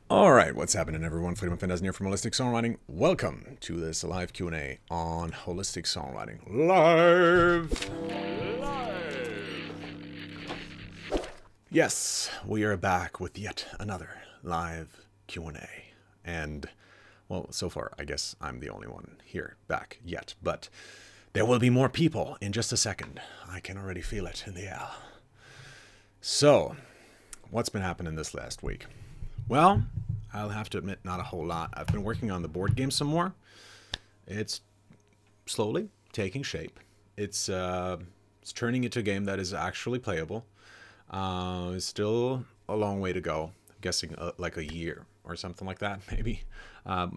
All right, what's happening, everyone? Freedom Fendazan here from Holistic Songwriting. Welcome to this live Q&A on Holistic Songwriting live. Yes, we are back with yet another live Q&A, and well, so far, I guess I'm the only one here back yet, but there will be more people in just a second. I can already feel it in the air. So, what's been happening this last week? Well, I'll have to admit, not a whole lot. I've been working on the board game some more. It's slowly taking shape. It's turning into a game that is actually playable. It's still a long way to go. I'm guessing like a year or something like that, maybe.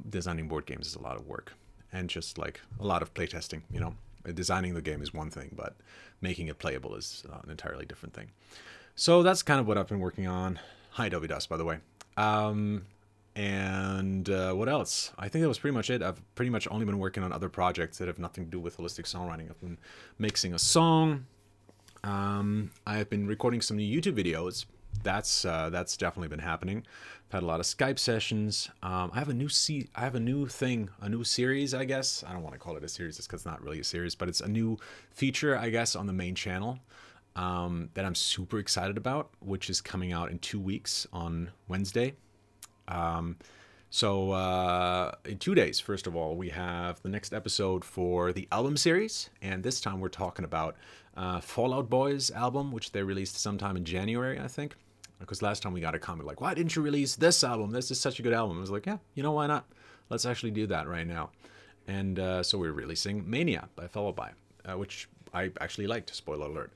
Designing board games is a lot of work, and just like a lot of playtesting. You know, designing the game is one thing, but making it playable is an entirely different thing. So that's kind of what I've been working on. Hi, Dovey Dust, by the way. And what else? I think that was pretty much it. I've pretty much only been working on other projects that have nothing to do with holistic songwriting. I've been mixing a song. I have been recording some new YouTube videos. That's definitely been happening. I've had a lot of Skype sessions. I have a new series, I guess. I don't want to call it a series just because it's not really a series, but it's a new feature, I guess, on the main channel. That I'm super excited about, which is coming out in 2 weeks on Wednesday. So in 2 days, first of all, we have the next episode for the album series, and this time we're talking about Fall Out Boy's album, which they released sometime in January, I think. Because last time we got a comment like, why didn't you release this album? This is such a good album. I was like, yeah, you know, why not? Let's actually do that right now. And so we're releasing Mania by Fall Out Boy, which I actually liked, spoiler alert.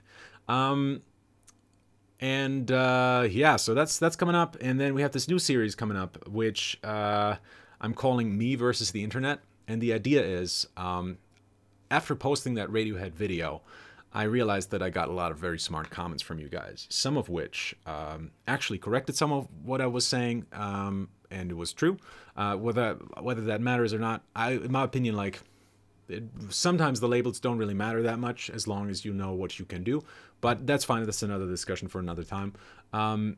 Yeah, so that's coming up, and then we have this new series coming up, which I'm calling Me versus the Internet. And the idea is, after posting that Radiohead video, I realized that I got a lot of very smart comments from you guys, some of which actually corrected some of what I was saying, and it was true. Whether that matters or not, in my opinion, like, sometimes the labels don't really matter that much as long as you know what you can do, but that's fine. That's another discussion for another time. But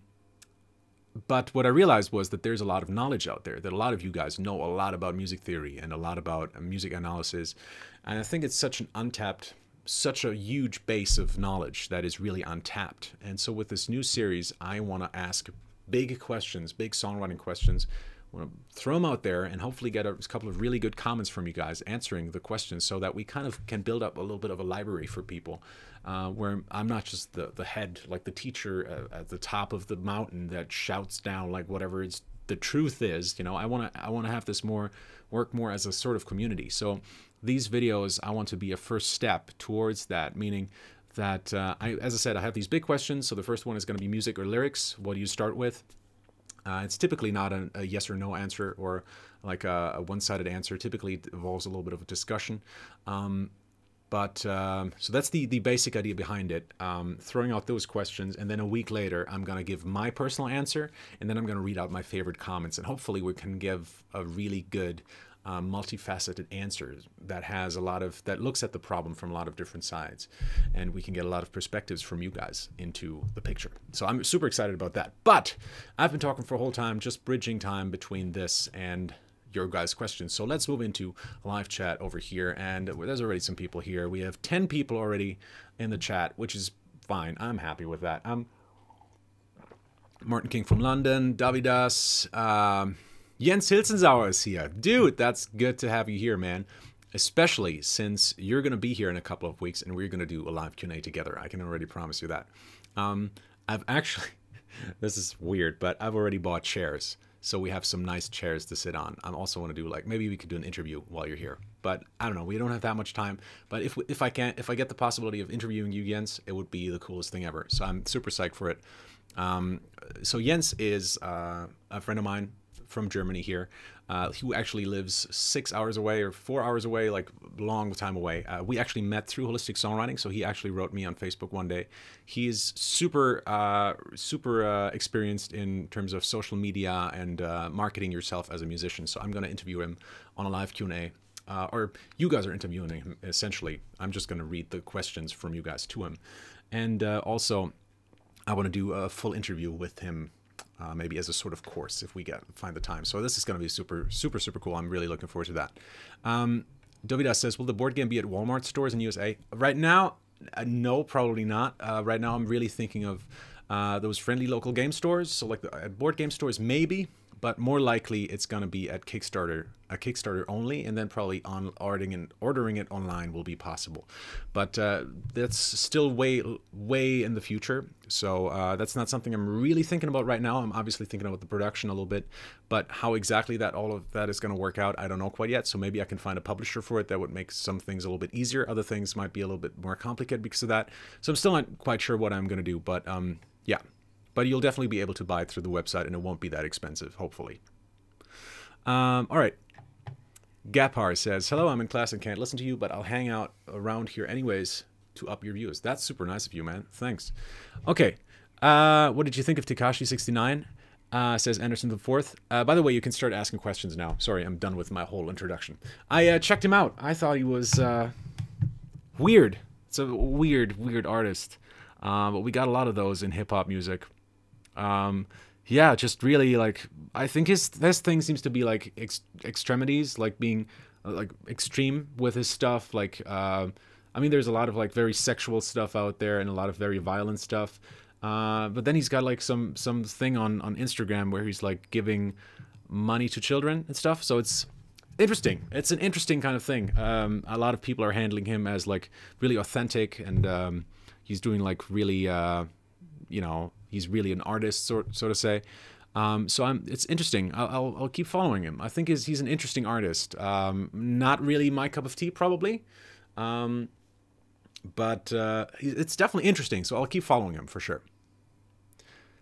what I realized was that there's a lot of knowledge out there, that a lot of you guys know a lot about music theory and a lot about music analysis, and I think it's such a huge base of knowledge that is really untapped. And so with this new series, I want to ask big questions, big songwriting questions. I want to throw them out there and hopefully get a couple of really good comments from you guys answering the questions, so that we kind of can build up a little bit of a library for people, where I'm not just the head, like the teacher at the top of the mountain that shouts down like whatever the truth is. You know, I want to have this work more as a sort of community. So these videos, I want to be a first step towards that, meaning that as I said, I have these big questions. So the first one is going to be music or lyrics. What do you start with? It's typically not a yes or no answer, or like a one-sided answer. Typically it involves a little bit of a discussion. So that's the basic idea behind it. Throwing out those questions, and then a week later I'm going to give my personal answer, and then I'm going to read out my favorite comments, and hopefully we can give a really good multifaceted answer that looks at the problem from a lot of different sides, and we can get a lot of perspectives from you guys into the picture. So I'm super excited about that. But I've been talking for a whole time, just bridging time between this and your guys' questions. So let's move into live chat over here, and there's already some people here. We have 10 people already in the chat, which is fine. I'm happy with that. Martin King from London, Davidas, Jens Hilzensauer is here. Dude, that's good to have you here, man. Especially since you're going to be here in a couple of weeks and we're going to do a live Q&A together. I can already promise you that. I've actually, this is weird, but I've already bought chairs. So we have some nice chairs to sit on. I also want to do, like, maybe we could do an interview while you're here. But I don't know, we don't have that much time. But if I get the possibility of interviewing you, Jens, it would be the coolest thing ever. So I'm super psyched for it. So Jens is a friend of mine from Germany here, who actually lives 6 hours away or 4 hours away, like long time away. We actually met through Holistic Songwriting, so he actually wrote me on Facebook one day. He is super experienced in terms of social media and marketing yourself as a musician. So I'm going to interview him on a live Q&A. Or you guys are interviewing him, essentially. I'm just going to read the questions from you guys to him. And also, I want to do a full interview with him maybe as a sort of course if we find the time. So this is going to be super, super, super cool. I'm really looking forward to that. Dovidas says, will the board game be at Walmart stores in USA? Right now, no, probably not. Right now, I'm really thinking of those friendly local game stores. So like at board game stores, maybe, but more likely it's going to be at Kickstarter, a Kickstarter only, and then probably ordering it online will be possible. But that's still way in the future. So that's not something I'm really thinking about right now. I'm obviously thinking about the production a little bit, but how exactly all of that is going to work out, I don't know quite yet. So maybe I can find a publisher for it that would make some things a little bit easier. Other things might be a little bit more complicated because of that. So I'm still not quite sure what I'm going to do, but yeah. But you'll definitely be able to buy it through the website, and it won't be that expensive, hopefully. All right. Gapar says, hello, I'm in class and can't listen to you, but I'll hang out around here anyways to up your views. That's super nice of you, man. Thanks. Okay. What did you think of Tekashi 69? Says Anderson the Fourth. By the way, you can start asking questions now. Sorry, I'm done with my whole introduction. I checked him out. I thought he was weird. It's a weird artist. But we got a lot of those in hip-hop music. Yeah, just really like, I think his thing seems to be like extremities, like being like extreme with his stuff. Like, I mean, there's a lot of like very sexual stuff out there and a lot of very violent stuff. But then he's got like some thing on Instagram where he's like giving money to children and stuff. So it's interesting. It's an interesting kind of thing. A lot of people are handling him as like really authentic, and he's doing like really, you know, he's really an artist, sort of say. So it's interesting. I'll keep following him. I think he's an interesting artist. Not really my cup of tea, probably. But it's definitely interesting, so I'll keep following him for sure.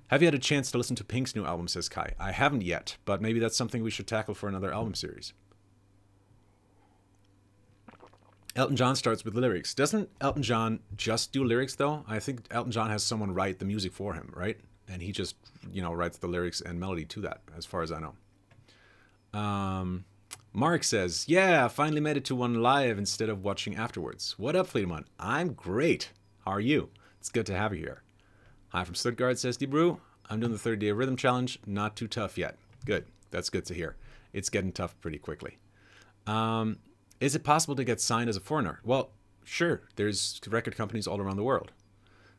Have you had a chance to listen to Pink's new album, says Kai? I haven't yet, but maybe that's something we should tackle for another album series. Elton John starts with lyrics. Doesn't Elton John just do lyrics, though? I think Elton John has someone write the music for him, right? And he just, you know, writes the lyrics and melody to that, as far as I know. Mark says, yeah, finally made it to one live instead of watching afterwards. What up, Fleetman? I'm great. How are you? It's good to have you here. Hi from Stuttgart, says DeBrew. I'm doing the 30-day rhythm challenge. Not too tough yet. Good. That's good to hear. It's getting tough pretty quickly. Is it possible to get signed as a foreigner? Well, sure. There's record companies all around the world.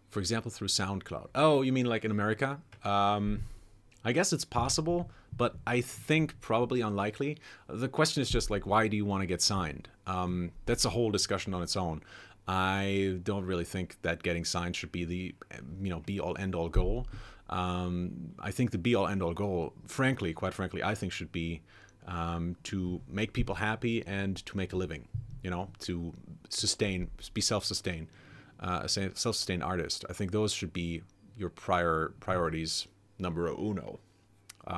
For example, through SoundCloud. Oh, you mean like in America? I guess it's possible, but I think probably unlikely. The question is just like, why do you want to get signed? That's a whole discussion on its own. I don't really think that getting signed should be the, you know, be-all, end-all goal. I think the be-all, end-all goal, frankly, quite frankly, I think should be to make people happy and to make a living, you know, to sustain, be self-sustained, a self-sustained artist. I think those should be your priorities number uno,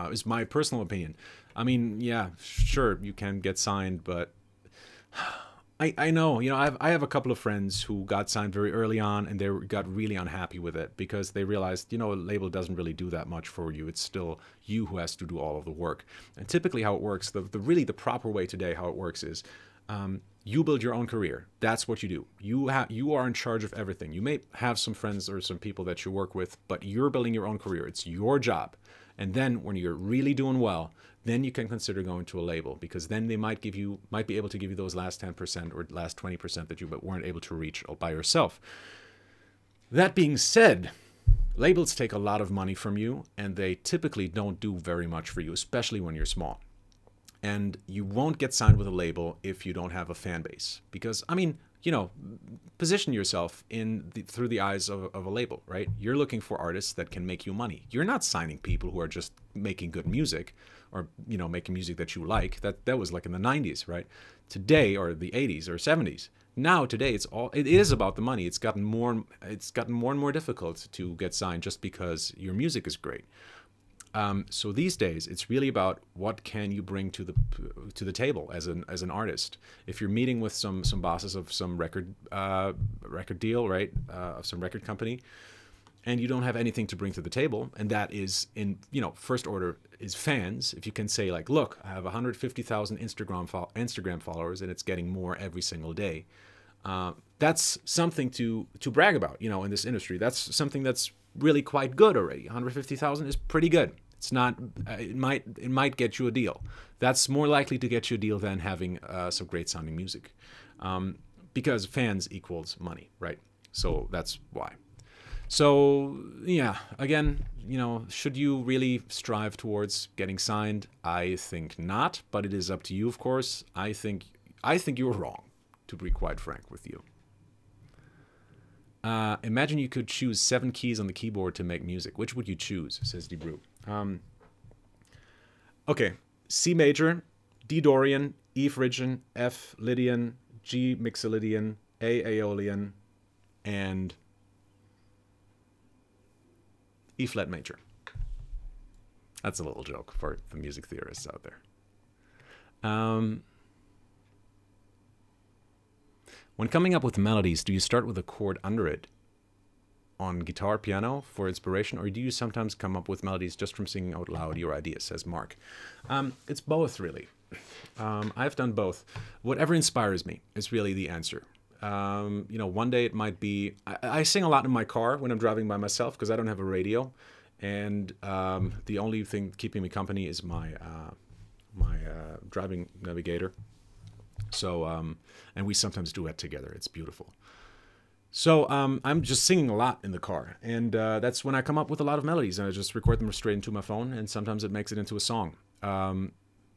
is my personal opinion. I mean, yeah, sure, you can get signed, but I know, you know, I have a couple of friends who got signed very early on, and they got really unhappy with it because they realized, you know, a label doesn't really do that much for you. It's still you who has to do all of the work. And typically how it works, the proper way today, how it works is, you build your own career. That's what you do. You are in charge of everything. You may have some friends or some people that you work with, but you're building your own career. It's your job. And then when you're really doing well, then you can consider going to a label, because then they might be able to give you those last 10% or last 20% that you weren't able to reach by yourself. That being said, labels take a lot of money from you, and they typically don't do very much for you, especially when you're small. And you won't get signed with a label if you don't have a fan base. Because, I mean, you know, position yourself through the eyes of a label, right? You're looking for artists that can make you money. You're not signing people who are just making good music, or, you know, making music that you like. That was like in the 90s, right? Today, or the 80s or 70s. Now, today, it is about the money. It's gotten more and more difficult to get signed just because your music is great. So these days, it's really about what can you bring to the table as an artist. If you're meeting with some bosses of some record deal, right, of some record company, and you don't have anything to bring to the table, and that is in, you know, first order is fans. If you can say like, look, I have 150,000 Instagram followers, and it's getting more every single day. That's something to brag about, you know, in this industry. That's something that's really quite good already. 150,000 is pretty good. It's not. It might get you a deal. That's more likely to get you a deal than having some great sounding music, because fans equals money, right? So that's why. So yeah, again, you know, should you really strive towards getting signed? I think not, but it is up to you, of course. I think you were wrong, to be quite frank with you. Imagine you could choose 7 keys on the keyboard to make music. Which would you choose? Says DeBrew. Okay, C major, D Dorian, E Phrygian, F Lydian, G Mixolydian, A Aeolian, and E flat major. That's a little joke for the music theorists out there. When coming up with melodies, do you start with a chord under it on guitar, piano for inspiration, or do you sometimes come up with melodies just from singing out loud your ideas, says Mark? It's both, really. I've done both. Whatever inspires me is really the answer. You know, one day it might be, I sing a lot in my car when I'm driving by myself because I don't have a radio, and the only thing keeping me company is my driving navigator. So and we sometimes duet together. It's beautiful. So I'm just singing a lot in the car, and that's when I come up with a lot of melodies, and I just record them straight into my phone, and sometimes it makes it into a song.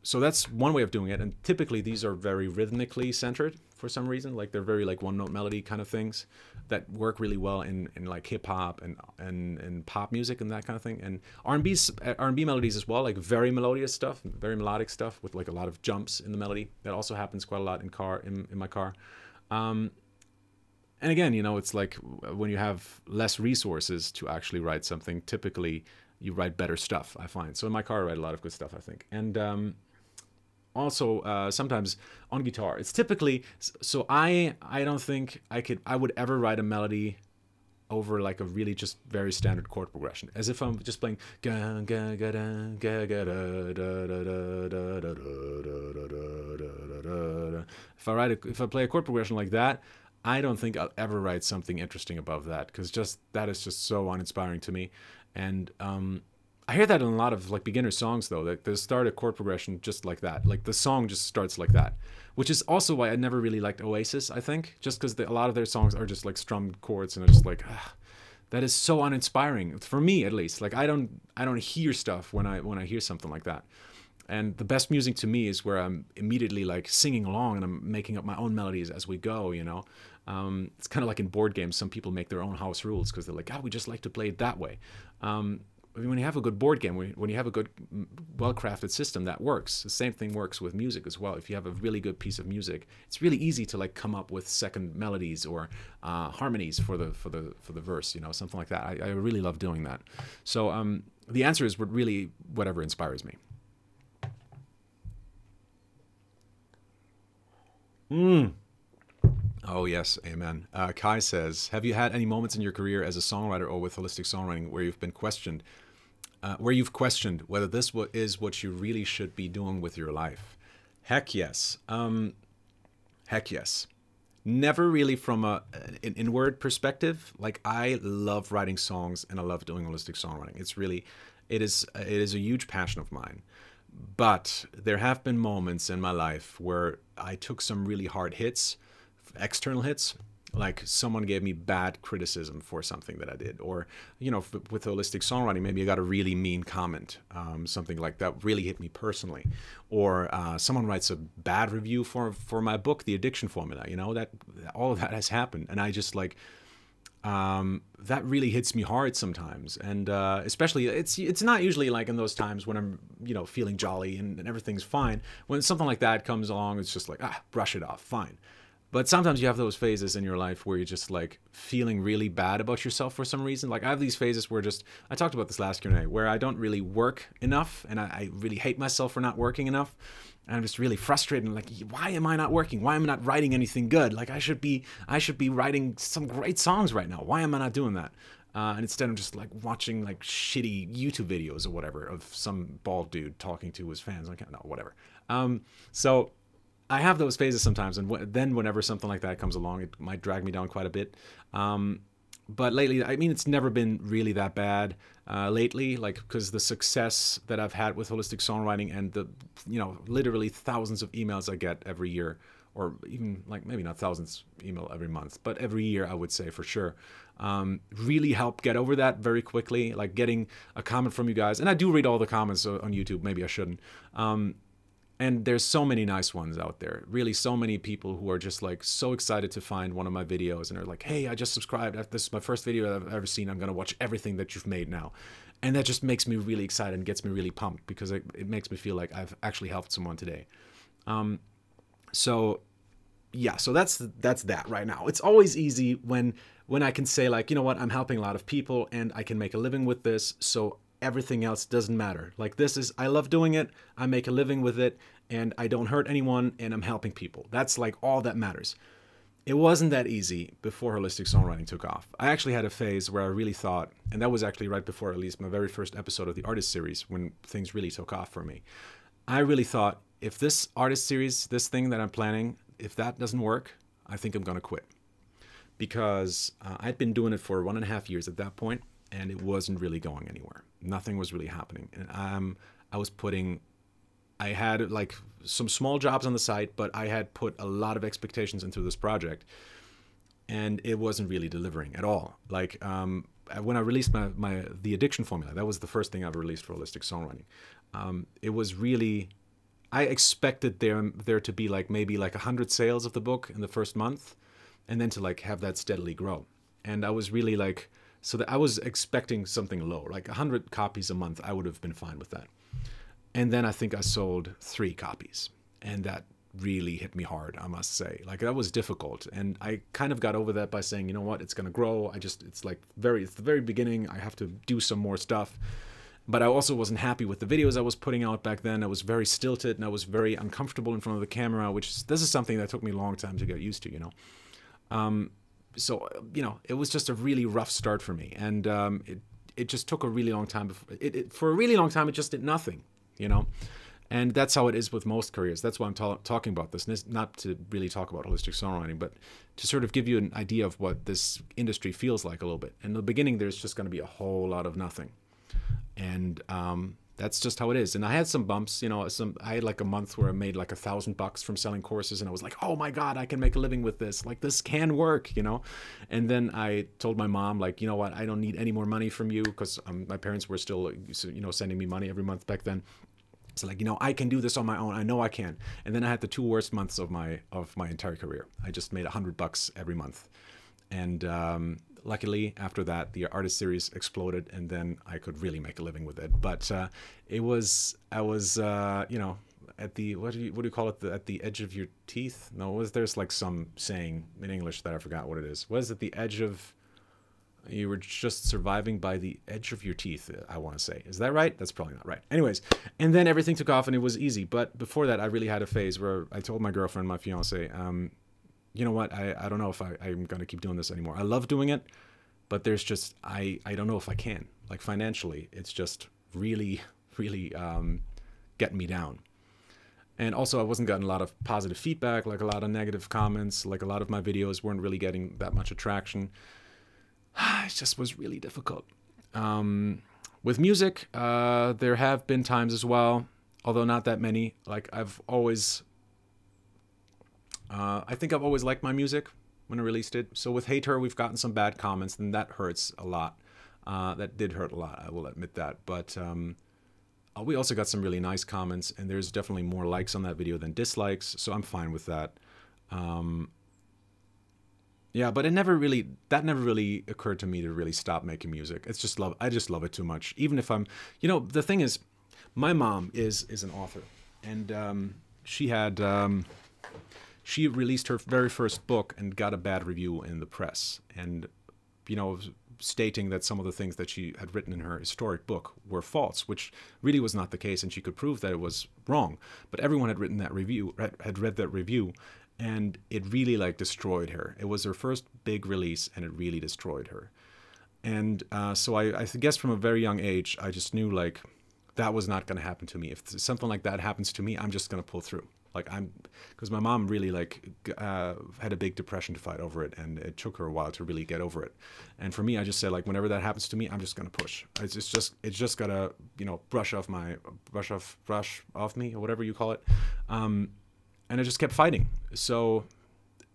So that's one way of doing it, and typically these are very rhythmically centered for some reason. Like they're very like one-note melody kind of things that work really well in like hip-hop and pop music and that kind of thing. And R&B melodies as well, like very melodious stuff, very melodic stuff with like a lot of jumps in the melody. That also happens quite a lot in my car. And again, you know, it's like when you have less resources to actually write something, typically you write better stuff, I find. So in my car, I write a lot of good stuff, I think. And also sometimes on guitar, it's typically, so I don't think I would ever write a melody over like a really just very standard chord progression, as if I'm just playing. If I play a chord progression like that, I don't think I'll ever write something interesting above that, because that is just so uninspiring to me. And I hear that in a lot of like beginner songs, though, that they start a chord progression just like that. Like the song just starts like that, which is also why I never really liked Oasis, I think, just because a lot of their songs are just like strummed chords, and I'm just like, that is so uninspiring for me, at least. Like I don't hear stuff when I hear something like that. And the best music to me is where I'm immediately like singing along and I'm making up my own melodies as we go, you know. It's kind of like in board games. Some people make their own house rules because they're like, we just like to play it that way. When you have a good board game, when you have a good, well-crafted system, that works. The same thing works with music as well. If you have a really good piece of music, it's really easy to like come up with second melodies or harmonies for the verse, you know, something like that. I really love doing that. So the answer is really whatever inspires me. Oh, yes. Amen. Kai says, have you had any moments in your career as a songwriter or with holistic songwriting where you've been questioned, whether this is what you really should be doing with your life? Heck yes. Heck yes. Never really from an inward perspective. Like I love writing songs and I love doing holistic songwriting. It is a huge passion of mine. But there have been moments in my life where I took some really hard hits, external hits, like someone gave me bad criticism for something that I did, or, you know, with holistic songwriting, maybe I got a really mean comment, something like that really hit me personally, or someone writes a bad review for my book, The Addiction Formula, you know, that all of that has happened, and I just like, that really hits me hard sometimes. And especially it's not usually like in those times when I'm, you know, feeling jolly and everything's fine. When something like that comes along, it's just like, brush it off, fine. But sometimes you have those phases in your life where you're just like feeling really bad about yourself for some reason. Like I have these phases where I talked about this last Q&A, where I don't really work enough, and I really hate myself for not working enough. And I'm just really frustrated and like, why am I not working? Why am I not writing anything good? Like I should be writing some great songs right now. Why am I not doing that? And instead I'm just like watching like shitty YouTube videos or whatever of some bald dude talking to his fans. Like, no, whatever. So I have those phases sometimes, and then whenever something like that comes along, it might drag me down quite a bit. but lately, I mean, it's never been really that bad lately, like, because the success that I've had with holistic songwriting and the, literally thousands of emails I get every year, or even like maybe not thousands email every month, but every year I would say for sure, really help get over that very quickly. Like getting a comment from you guys, and I do read all the comments on YouTube. Maybe I shouldn't. And there's so many nice ones out there. Really, so many people who are just like so excited to find one of my videos and are like, hey, I just subscribed. This is my first video I've ever seen. I'm going to watch everything that you've made now. And that just makes me really excited and gets me really pumped, because it makes me feel like I've actually helped someone today. So yeah, so that's that right now. It's always easy when I can say like, you know what, I'm helping a lot of people and I can make a living with this. So everything else doesn't matter. Like this is, I love doing it. I make a living with it and I don't hurt anyone and I'm helping people. That's like all that matters. It wasn't that easy before holistic songwriting took off. I actually had a phase where I really thought, and that was actually right before I released my very first episode of the artist series, when things really took off for me. I really thought, if this artist series, this thing that I'm planning, if that doesn't work, I think I'm going to quit. Because I'd been doing it for 1.5 years at that point, and it wasn't really going anywhere. Nothing was really happening. And I had like some small jobs on the side, but I had put a lot of expectations into this project, and it wasn't really delivering at all. Like when I released the Addiction Formula, that was the first thing I ever released for holistic songwriting. It was really, I expected there to be like maybe like 100 sales of the book in the first month, and then to like have that steadily grow. And I was really like, so that I was expecting something low, like 100 copies a month. I would have been fine with that. And then I think I sold 3 copies, and that really hit me hard, I must say. Like that was difficult, and I kind of got over that by saying, you know what, it's gonna grow. It's like it's the very beginning. I have to do some more stuff. But I also wasn't happy with the videos I was putting out back then. I was very stilted and I was very uncomfortable in front of the camera, this is something that took me a long time to get used to, So, it was just a really rough start for me. And it just took a really long time. For a really long time, it just did nothing, And that's how it is with most careers. That's why I'm talking about this. Not to really talk about holistic songwriting, but to sort of give you an idea of what this industry feels like a little bit. In the beginning, there's just going to be a whole lot of nothing. And that's just how it is. And I had some bumps, I had like a month where I made like $1,000 from selling courses, and I was like, oh my God, I can make a living with this. Like this can work, And then I told my mom, like, you know what, I don't need any more money from you, because my parents were still, sending me money every month back then. So like, I can do this on my own. I know I can. And then I had the 2 worst months of my entire career. I just made $100 every month. And luckily, after that, the artist series exploded, and then I could really make a living with it. But I was at the, what do you call it? At the edge of your teeth? No, there's like some saying in English that I forgot what it is. What is it? The edge of, you were just surviving by the edge of your teeth, I want to say. Is that right? That's probably not right. Anyways, and then everything took off and it was easy. But before that, I really had a phase where I told my girlfriend, my fiance, you know what, I don't know if I'm going to keep doing this anymore. I love doing it, but there's just, I don't know if I can. Like financially, it's just really, really getting me down. And also I wasn't getting a lot of positive feedback, like a lot of negative comments, like a lot of my videos weren't really getting that much attraction. It just was really difficult. With music, there have been times as well, although not that many. Like I've always... I think I've always liked my music when I released it. So with Hate Her, we've gotten some bad comments, and that hurts a lot. That did hurt a lot, I will admit that. But we also got some really nice comments, and there's definitely more likes on that video than dislikes, so I'm fine with that. Yeah, but that never really occurred to me to really stop making music. It's just I just love it too much. Even if I'm, the thing is, my mom is an author, and she released her very first book and got a bad review in the press, and stating that some of the things that she had written in her historic book were false, which really was not the case, and she could prove that it was wrong. But everyone had written that review, had read that review, and it really like destroyed her. It was her first big release, and it really destroyed her. And so I guess from a very young age, I just knew like, That was not going to happen to me. If something like that happens to me, I'm just going to pull through. Like because my mom really had a big depression to fight over it, and it took her a while to really get over it. And for me, I just said, like, whenever that happens to me, I'm just gonna push. It's just gotta, you know, brush off me, or whatever you call it. And I just kept fighting. So,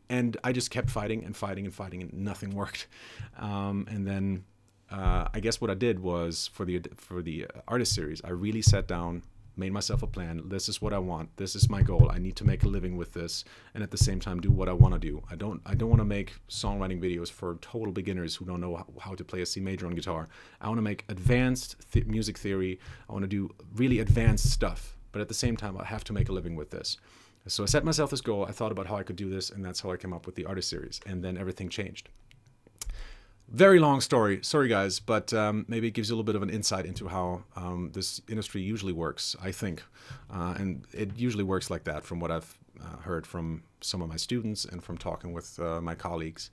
and I just kept fighting and fighting and fighting, and nothing worked. And then I guess what I did was for the artist series, I really sat down, made myself a plan. This is what I want. This is my goal. I need to make a living with this, and at the same time do what I want to do. I don't want to make songwriting videos for total beginners who don't know how to play a C major on guitar. I want to make advanced music theory. I want to do really advanced stuff, but at the same time I have to make a living with this. So I set myself this goal. I thought about how I could do this, and that's how I came up with the artist series, and then everything changed. Very long story. Sorry, guys, but maybe it gives you a little bit of an insight into how this industry usually works, I think. And it usually works like that from what I've heard from some of my students and from talking with my colleagues.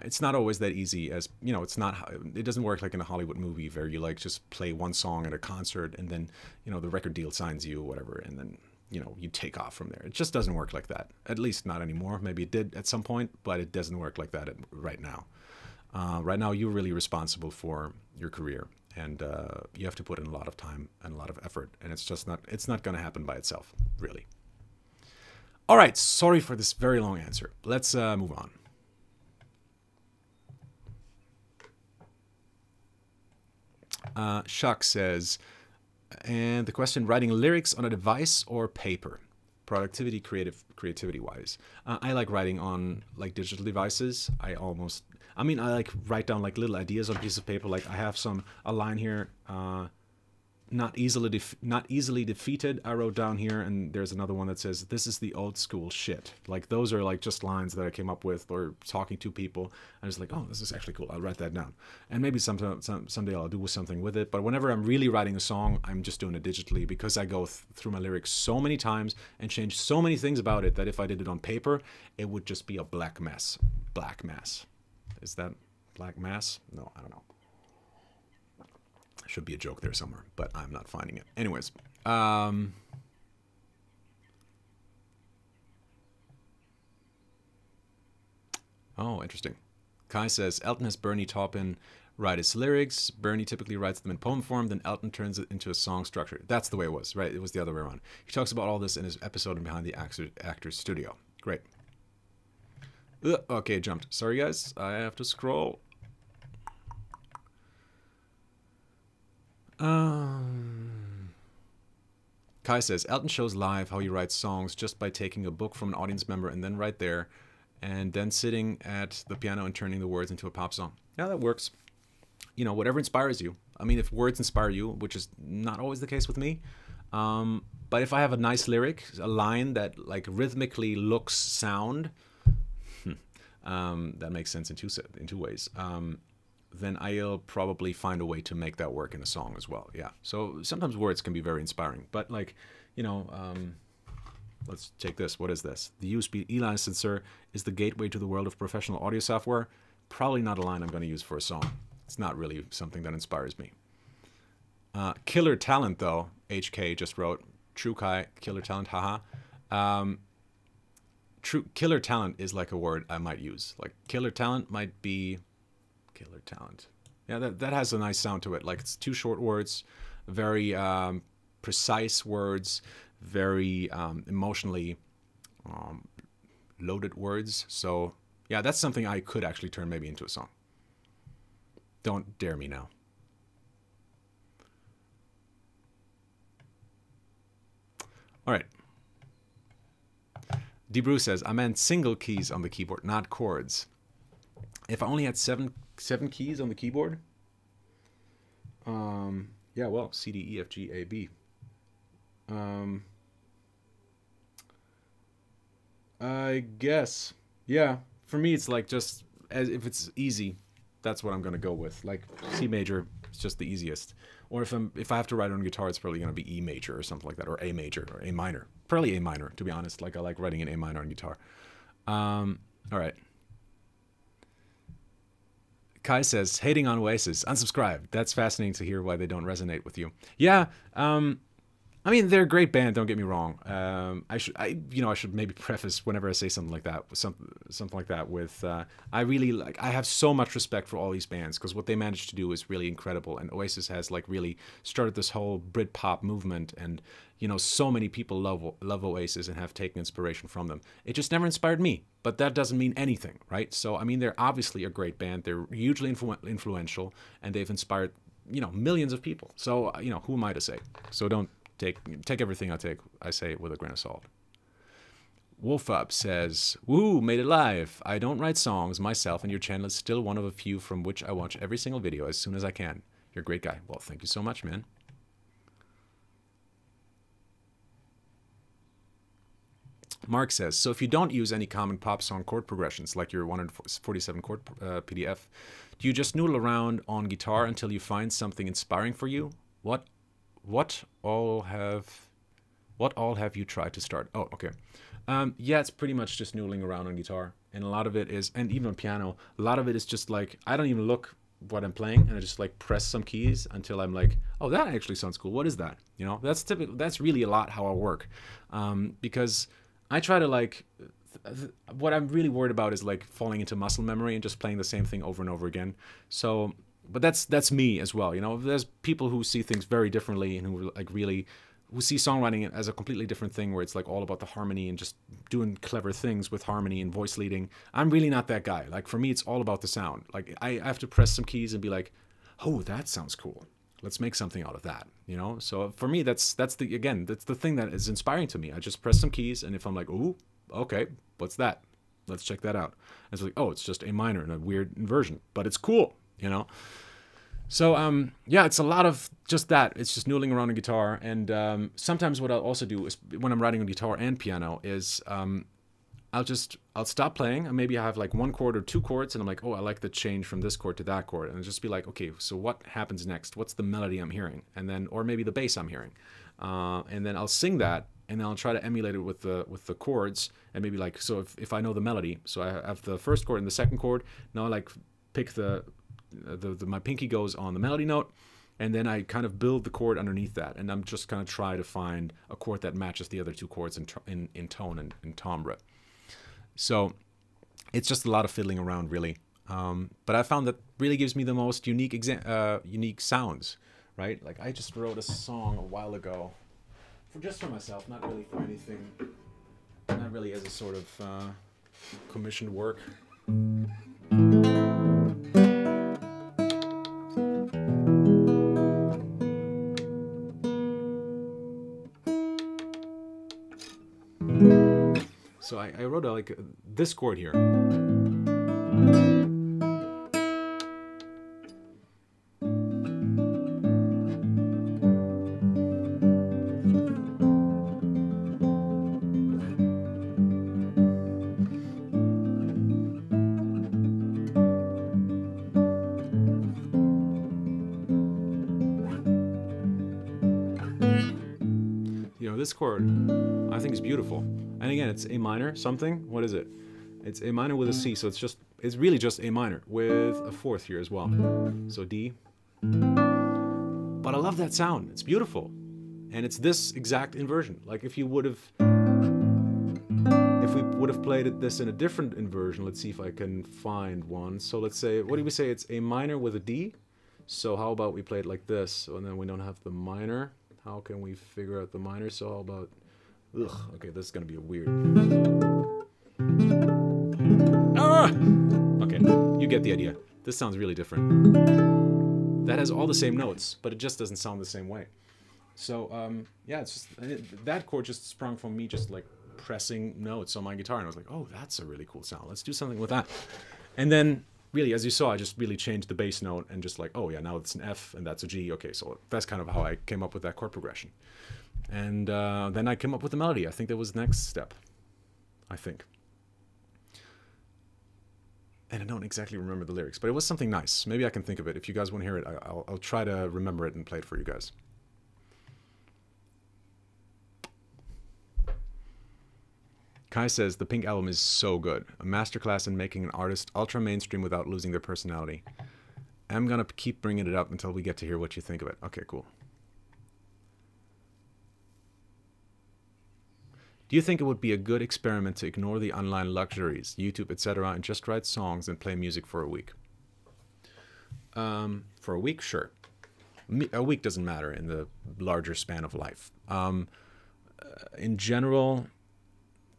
It's not always that easy, as, you know, it doesn't work like in a Hollywood movie where you like just play one song at a concert and then, you know, the record deal signs you or whatever, and then, you know, you take off from there. It just doesn't work like that. At least not anymore. Maybe it did at some point, but it doesn't work like that right now. Right now, you're really responsible for your career, and you have to put in a lot of time and a lot of effort, and it's not going to happen by itself, really. All right, sorry for this very long answer. Let's move on. Shak says, and the question, writing lyrics on a device or paper? Productivity, creativity wise. I like writing on like digital devices. I like write down like little ideas on a piece of paper. Like I have a line here, not easily defeated. I wrote down here, and there's another one that says, "This is the old school shit." Like those are like just lines that I came up with or talking to people. I was like, oh, this is actually cool. I'll write that down, and maybe someday I'll do something with it. But whenever I'm really writing a song, I'm just doing it digitally, because I go through my lyrics so many times and change so many things about it that if I did it on paper, it would just be a black mess. Black mass. Is that black mass? No, I don't know. Should be a joke there somewhere, but I'm not finding it. Anyways, oh, interesting. Kai says, Elton has Bernie Taupin write his lyrics. Bernie typically writes them in poem form, then Elton turns it into a song structure. That's the way it was, right? It was the other way around. He talks about all this in his episode in Behind the Actor's Studio. Great. Okay, jumped. Sorry, guys. I have to scroll. Kai says, Elton shows live how he writes songs just by taking a book from an audience member and then right there, and then sitting at the piano and turning the words into a pop song. Yeah, that works. You know, whatever inspires you. I mean, if words inspire you, which is not always the case with me, but if I have a nice lyric, a line that like rhythmically looks sound, that makes sense in two ways. Then I'll probably find a way to make that work in a song as well. Yeah. So sometimes words can be very inspiring, but like, you know, let's take this. What is this? The USB e-licenser is the gateway to the world of professional audio software. Probably not a line I'm going to use for a song. It's not really something that inspires me. Killer talent, though. HK just wrote. True Kai, killer talent, haha. Killer talent is like a word I might use. Like killer talent might be killer talent. Yeah, that has a nice sound to it. Like it's two short words, very precise words, very emotionally loaded words. So yeah, that's something I could actually turn maybe into a song. Don't dare me now. All right. DeBrew says, I meant single keys on the keyboard, not chords. If I only had seven keys on the keyboard, yeah, well, C, D, E, F, G, A, B. I guess, yeah. For me, it's like just as if it's easy, that's what I'm gonna go with. Like C major, it's just the easiest. Or if I have to write it on guitar, it's probably gonna be E major or something like that, or A major or A minor. Probably A minor, to be honest. Like I like writing in A minor on guitar. All right. Kai says, hating on Oasis, unsubscribe. That's fascinating to hear why they don't resonate with you. Yeah, I mean, they're a great band. Don't get me wrong. I should maybe preface whenever I say something like that, something like that with, I really like. I have so much respect for all these bands because what they managed to do is really incredible. And Oasis has like really started this whole Britpop movement, and so many people love Oasis and have taken inspiration from them. It just never inspired me, but that doesn't mean anything, right? So I mean, they're obviously a great band. They're hugely influential, and they've inspired millions of people. So who am I to say? So don't. Take everything I say with a grain of salt. Wolfup says, woo, made it live. I don't write songs myself, and your channel is still one of a few from which I watch every single video as soon as I can. You're a great guy. Well, thank you so much, man. Mark says, so if you don't use any common pop song chord progressions, like your 147 chord PDF, do you just noodle around on guitar until you find something inspiring for you? What all have you tried to start? Oh, okay. Yeah, it's pretty much just noodling around on guitar, and a lot of it is, and even on piano, a lot of it is just like, I don't even look what I'm playing, and I just like press some keys until I'm like, oh, that actually sounds cool. What is that? That's typical. That's really a lot how I work, because I try to like, what I'm really worried about is like falling into muscle memory and just playing the same thing over and over again. So. But that's me as well. There's people who see things very differently and who like really who see songwriting as a completely different thing, where it's like all about the harmony and just doing clever things with harmony and voice leading. I'm really not that guy. Like for me, it's all about the sound. Like I have to press some keys and be like, oh, that sounds cool. Let's make something out of that. So for me, that's the thing that is inspiring to me. I just press some keys, and if I'm like, ooh, okay, what's that? Let's check that out. And it's like, oh, it's just A minor in a weird inversion, but it's cool. So yeah, it's a lot of just that. It's just noodling around on guitar, and sometimes what I'll also do is when I'm writing on guitar and piano is I'll stop playing, and maybe I have like one chord or two chords, and I'm like, oh, I like the change from this chord to that chord, and I'll just be like, okay, so what happens next? What's the melody I'm hearing? And then, or maybe the bass I'm hearing, and then I'll sing that, and then I'll try to emulate it with the chords, and maybe like, so if I know the melody, so I have the first chord and the second chord, now I like pick my pinky goes on the melody note, and then I kind of build the chord underneath that, and I'm just kind of try to find a chord that matches the other two chords in tone and in timbre. So it's just a lot of fiddling around, really. But I found that really gives me the most unique sounds, right? Like I just wrote a song a while ago, just for myself, not really for anything, not really as a sort of commissioned work. So I wrote like this chord here. This chord I think is beautiful, and again, it's A minor something. What is it? It's A minor with a C, so it's really just A minor with a fourth here as well, so D. But I love that sound. It's beautiful, and it's this exact inversion. Like if we would have played this in a different inversion, let's see if I can find one. So let's say, what do we say? It's A minor with a D. So how about we play it like this? So, and then we don't have the minor. How can we figure out the minor? So how about, okay, this is gonna be a weird. Okay, you get the idea. This sounds really different. That has all the same notes, but it just doesn't sound the same way. So yeah, it's just, that chord just sprung from me just like pressing notes on my guitar, and I was like, oh, that's a really cool sound. Let's do something with that. And then, really, as you saw, I just really changed the bass note and just like, oh yeah, now it's an F and that's a G. Okay, so that's kind of how I came up with that chord progression. And then I came up with the melody. I think that was the next step, I think. And I don't exactly remember the lyrics, but it was something nice. Maybe I can think of it. If you guys want to hear it, I'll try to remember it and play it for you guys. Kai says, the Pink album is so good. A masterclass in making an artist ultra mainstream without losing their personality. I'm gonna keep bringing it up until we get to hear what you think of it. Okay, cool. Do you think it would be a good experiment to ignore the online luxuries, YouTube, etc., and just write songs and play music for a week? For a week, sure. A week doesn't matter in the larger span of life. In general,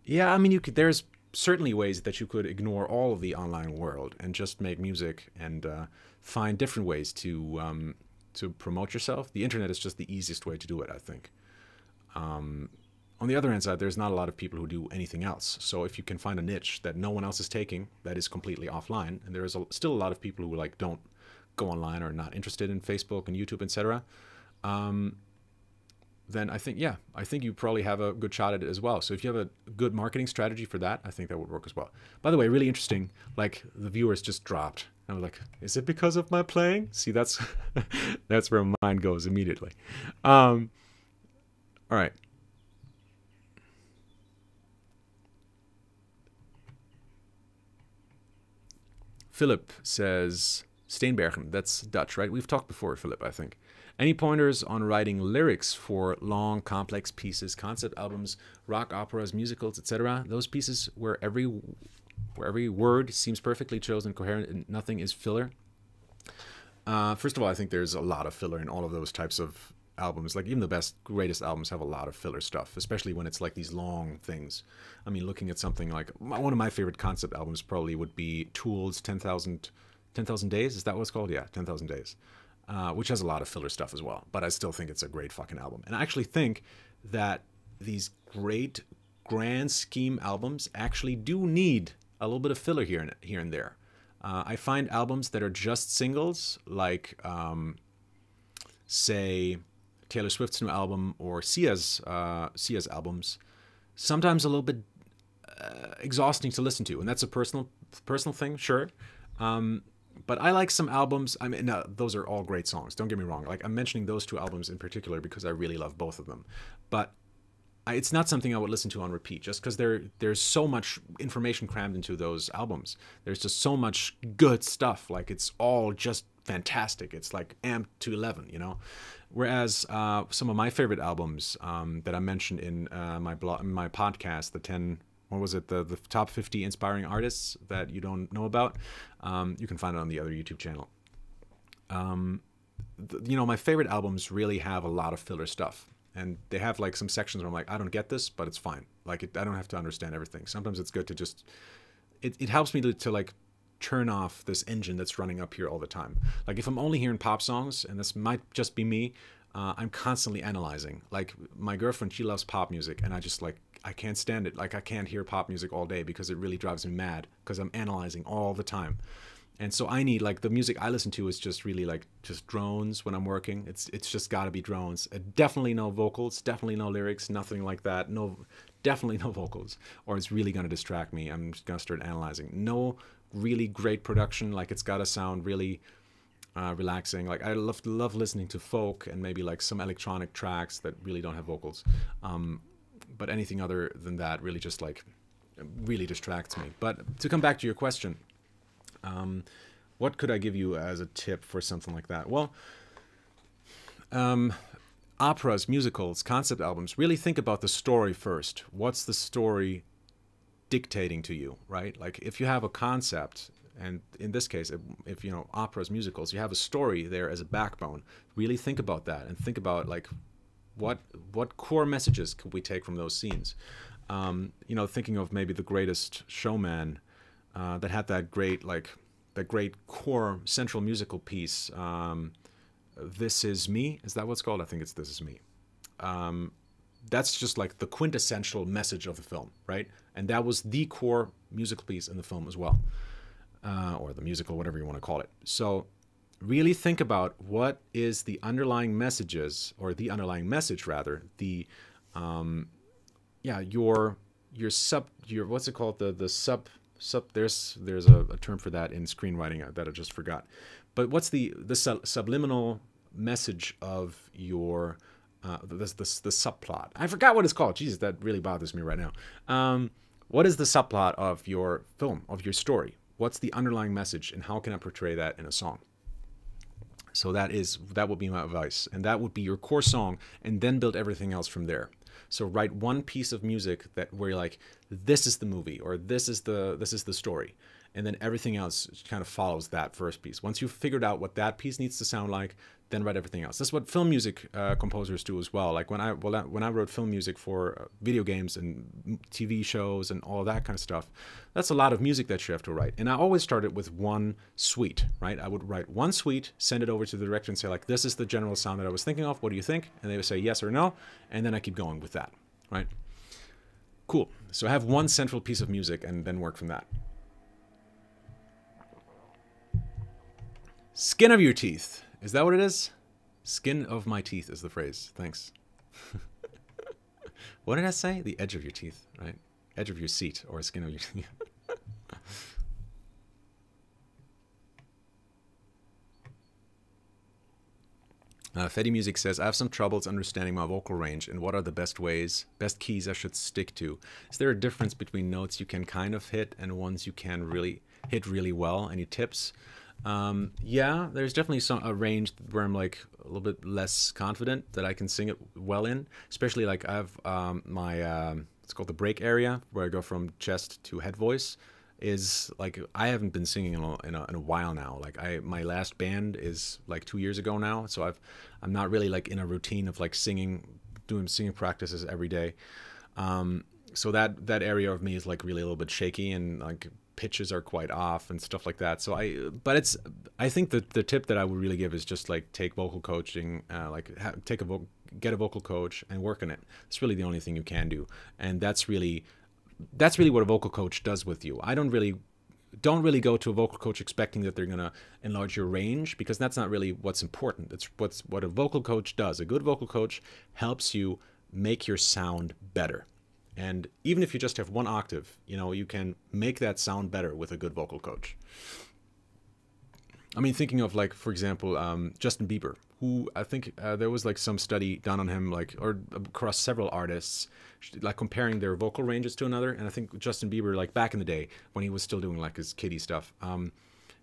yeah, I mean, there's certainly ways that you could ignore all of the online world and just make music and find different ways to promote yourself. The internet is just the easiest way to do it, I think. On the other hand side, there's not a lot of people who do anything else. So if you can find a niche that no one else is taking, that is completely offline, and there is still a lot of people who like don't go online or are not interested in Facebook and YouTube, etc., then I think you probably have a good shot at it as well. So if you have a good marketing strategy for that, I think that would work as well. By the way, really interesting, like the viewers just dropped. I was like, is it because of my playing? See, that's that's where mine goes immediately. All right. Philip says, Steenbergen, that's Dutch, right? We've talked before, Philip, I think. Any pointers on writing lyrics for long, complex pieces, concept albums, rock operas, musicals, etc.? Those pieces where every word seems perfectly chosen, coherent, and nothing is filler. First of all, I think there's a lot of filler in all of those types of albums. Like even the best, greatest albums have a lot of filler stuff, especially when it's like these long things. I mean, looking at something like one of my favorite concept albums probably would be Tool's 10,000 Days. Is that what it's called? Yeah, 10,000 Days. Which has a lot of filler stuff as well. But I still think it's a great fucking album. And I actually think that these great grand scheme albums actually do need a little bit of filler here and there. I find albums that are just singles, like say Taylor Swift's new album or Sia's albums, sometimes a little bit exhausting to listen to, and that's a personal thing, sure. But I like some albums. I mean, no, those are all great songs. Don't get me wrong. Like I'm mentioning those two albums in particular because I really love both of them. But it's not something I would listen to on repeat, just because there's so much information crammed into those albums. There's just so much good stuff. Like it's all just fantastic. It's like amped to 11, you know. Whereas some of my favorite albums that I mentioned in my podcast, the top 50 inspiring artists that you don't know about, you can find it on the other YouTube channel. My favorite albums really have a lot of filler stuff, and they have like some sections where I'm like, I don't get this, but it's fine. Like I don't have to understand everything. Sometimes it's good to just it helps me to like turn off this engine that's running up here all the time. Like if I'm only hearing pop songs, and this might just be me, I'm constantly analyzing. Like my girlfriend, she loves pop music, and I can't stand it. Like I can't hear pop music all day because it really drives me mad because I'm analyzing all the time. And so I need, like, the music I listen to is just really like just drones when I'm working. It's just got to be drones. Definitely no vocals, definitely no lyrics, nothing like that. Definitely no vocals, or it's really going to distract me. I'm just going to start analyzing. No really great production. Like it's got to sound really relaxing. Like I love listening to folk and maybe like some electronic tracks that really don't have vocals. But anything other than that really just like really distracts me. But to come back to your question, what could I give you as a tip for something like that? Well, operas, musicals, concept albums, really think about the story first. What's the story dictating to you, right? Like if you have a concept, and in this case, if you know, operas, musicals, you have a story there as a backbone, really think about that and think about like what core messages could we take from those scenes? Thinking of maybe The Greatest Showman, that had that great core central musical piece. This Is Me, is that what's called? I think it's This Is Me. That's just like the quintessential message of the film, right? And that was the core musical piece in the film as well, or the musical, whatever you want to call it. So really think about what is the underlying messages, or the underlying message rather, your what's it called, the sub there's a term for that in screenwriting that I just forgot. But what's the subliminal message of your the subplot? I forgot what it's called. Jesus, that really bothers me right now. What is the subplot of your film, of your story? What's the underlying message, and how can I portray that in a song? So that would be my advice, and that would be your core song, and then build everything else from there. So write one piece of music that where you're like, this is the movie, or this is the story, and then everything else kind of follows that first piece. Once you've figured out what that piece needs to sound like, then write everything else. That's what film music composers do as well. Like when I wrote film music for video games and TV shows and all that kind of stuff, that's a lot of music that you have to write. And I always started with one suite, right? I would write one suite, send it over to the director and say like, this is the general sound that I was thinking of. What do you think? And they would say yes or no. And then I keep going with that, right? Cool. So I have one central piece of music and then work from that. Skin of your teeth. Is that what it is? Skin of my teeth is the phrase. Thanks. What did I say? The edge of your teeth, right? Edge of your seat or skin of your teeth. Fetty Music says, I have some troubles understanding my vocal range and what are the best keys I should stick to. Is there a difference between notes you can kind of hit and ones you can really hit really well? Any tips? Yeah, there's definitely a range where I'm like a little bit less confident that I can sing it well in, especially like I have it's called the break area where I go from chest to head voice. Is like I haven't been singing in a while now. Like my last band is like 2 years ago now, so I'm not really like in a routine of like doing singing practices every day. So that area of me is like really a little bit shaky and like pitches are quite off and stuff like that. So I think that the tip that I would really give is just like take vocal coaching, get a vocal coach and work on it. It's really the only thing you can do, and that's really what a vocal coach does with you. I don't really go to a vocal coach expecting that they're gonna enlarge your range, because that's not really what's important. It's what a vocal coach does. A good vocal coach helps you make your sound better. And even if you just have one octave, you can make that sound better with a good vocal coach. I mean, thinking of like, for example, Justin Bieber, who I think there was like some study done on him, like, or across several artists, like comparing their vocal ranges to another. And I think Justin Bieber, like back in the day when he was still doing like his kiddie stuff,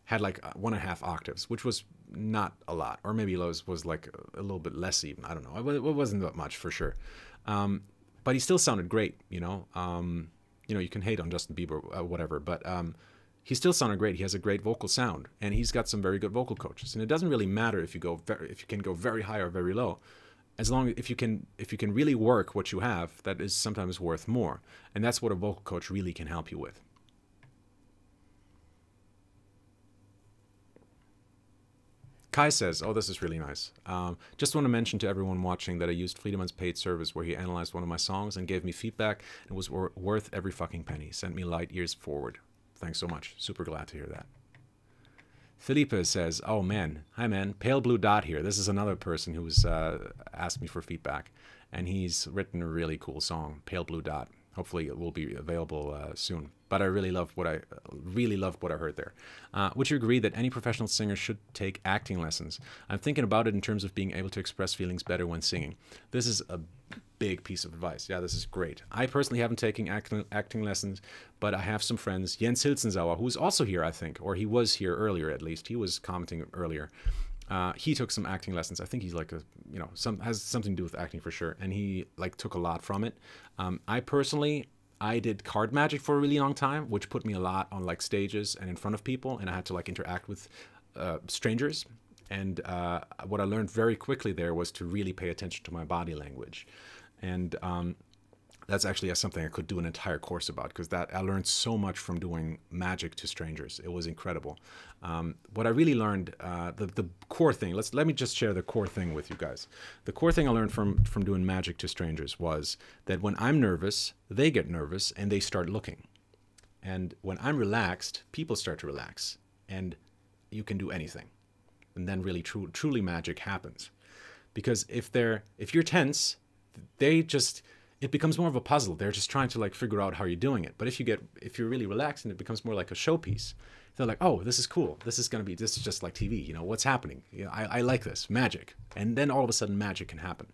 had like 1.5 octaves, which was not a lot, or maybe was like a little bit less even. I don't know. It wasn't that much for sure. But he still sounded great, you can hate on Justin Bieber, whatever, but he still sounded great. He has a great vocal sound, and he's got some very good vocal coaches. And it doesn't really matter if you can go very high or very low, as long as if you can really work what you have, that is sometimes worth more. And that's what a vocal coach really can help you with. Kai says, oh, this is really nice. Just want to mention to everyone watching that I used Friedemann's paid service where he analyzed one of my songs and gave me feedback. It was worth every fucking penny. Sent me light years forward. Thanks so much. Super glad to hear that. Felipe says, oh man, hi man, Pale Blue Dot here. This is another person who's asked me for feedback, and he's written a really cool song, Pale Blue Dot. Hopefully it will be available soon. But I really loved what I heard there. Would you agree that any professional singer should take acting lessons? I'm thinking about it in terms of being able to express feelings better when singing. This is a big piece of advice. Yeah, this is great. I personally haven't taken acting lessons, but I have some friends. Jens Hilzensauer, who's also here, I think, or he was here earlier at least. He was commenting earlier. He took some acting lessons. I think he's like has something to do with acting for sure, and he like took a lot from it. I did card magic for a really long time, which put me a lot on like stages and in front of people, and I had to like interact with strangers. And what I learned very quickly there was to really pay attention to my body language, and that's actually something I could do an entire course about, because I learned so much from doing magic to strangers. It was incredible. What I really learned, the core thing, let me just share the core thing with you guys. The core thing I learned from doing magic to strangers was that when I'm nervous, they get nervous and they start looking. And when I'm relaxed, people start to relax, and you can do anything. And then really truly magic happens. Because if you're tense, it becomes more of a puzzle. They're just trying to like figure out how you're doing it. But if you're really relaxed, and it becomes more like a showpiece. They're like, oh, this is cool. This is just like TV. What's happening? I like this magic. And then all of a sudden magic can happen.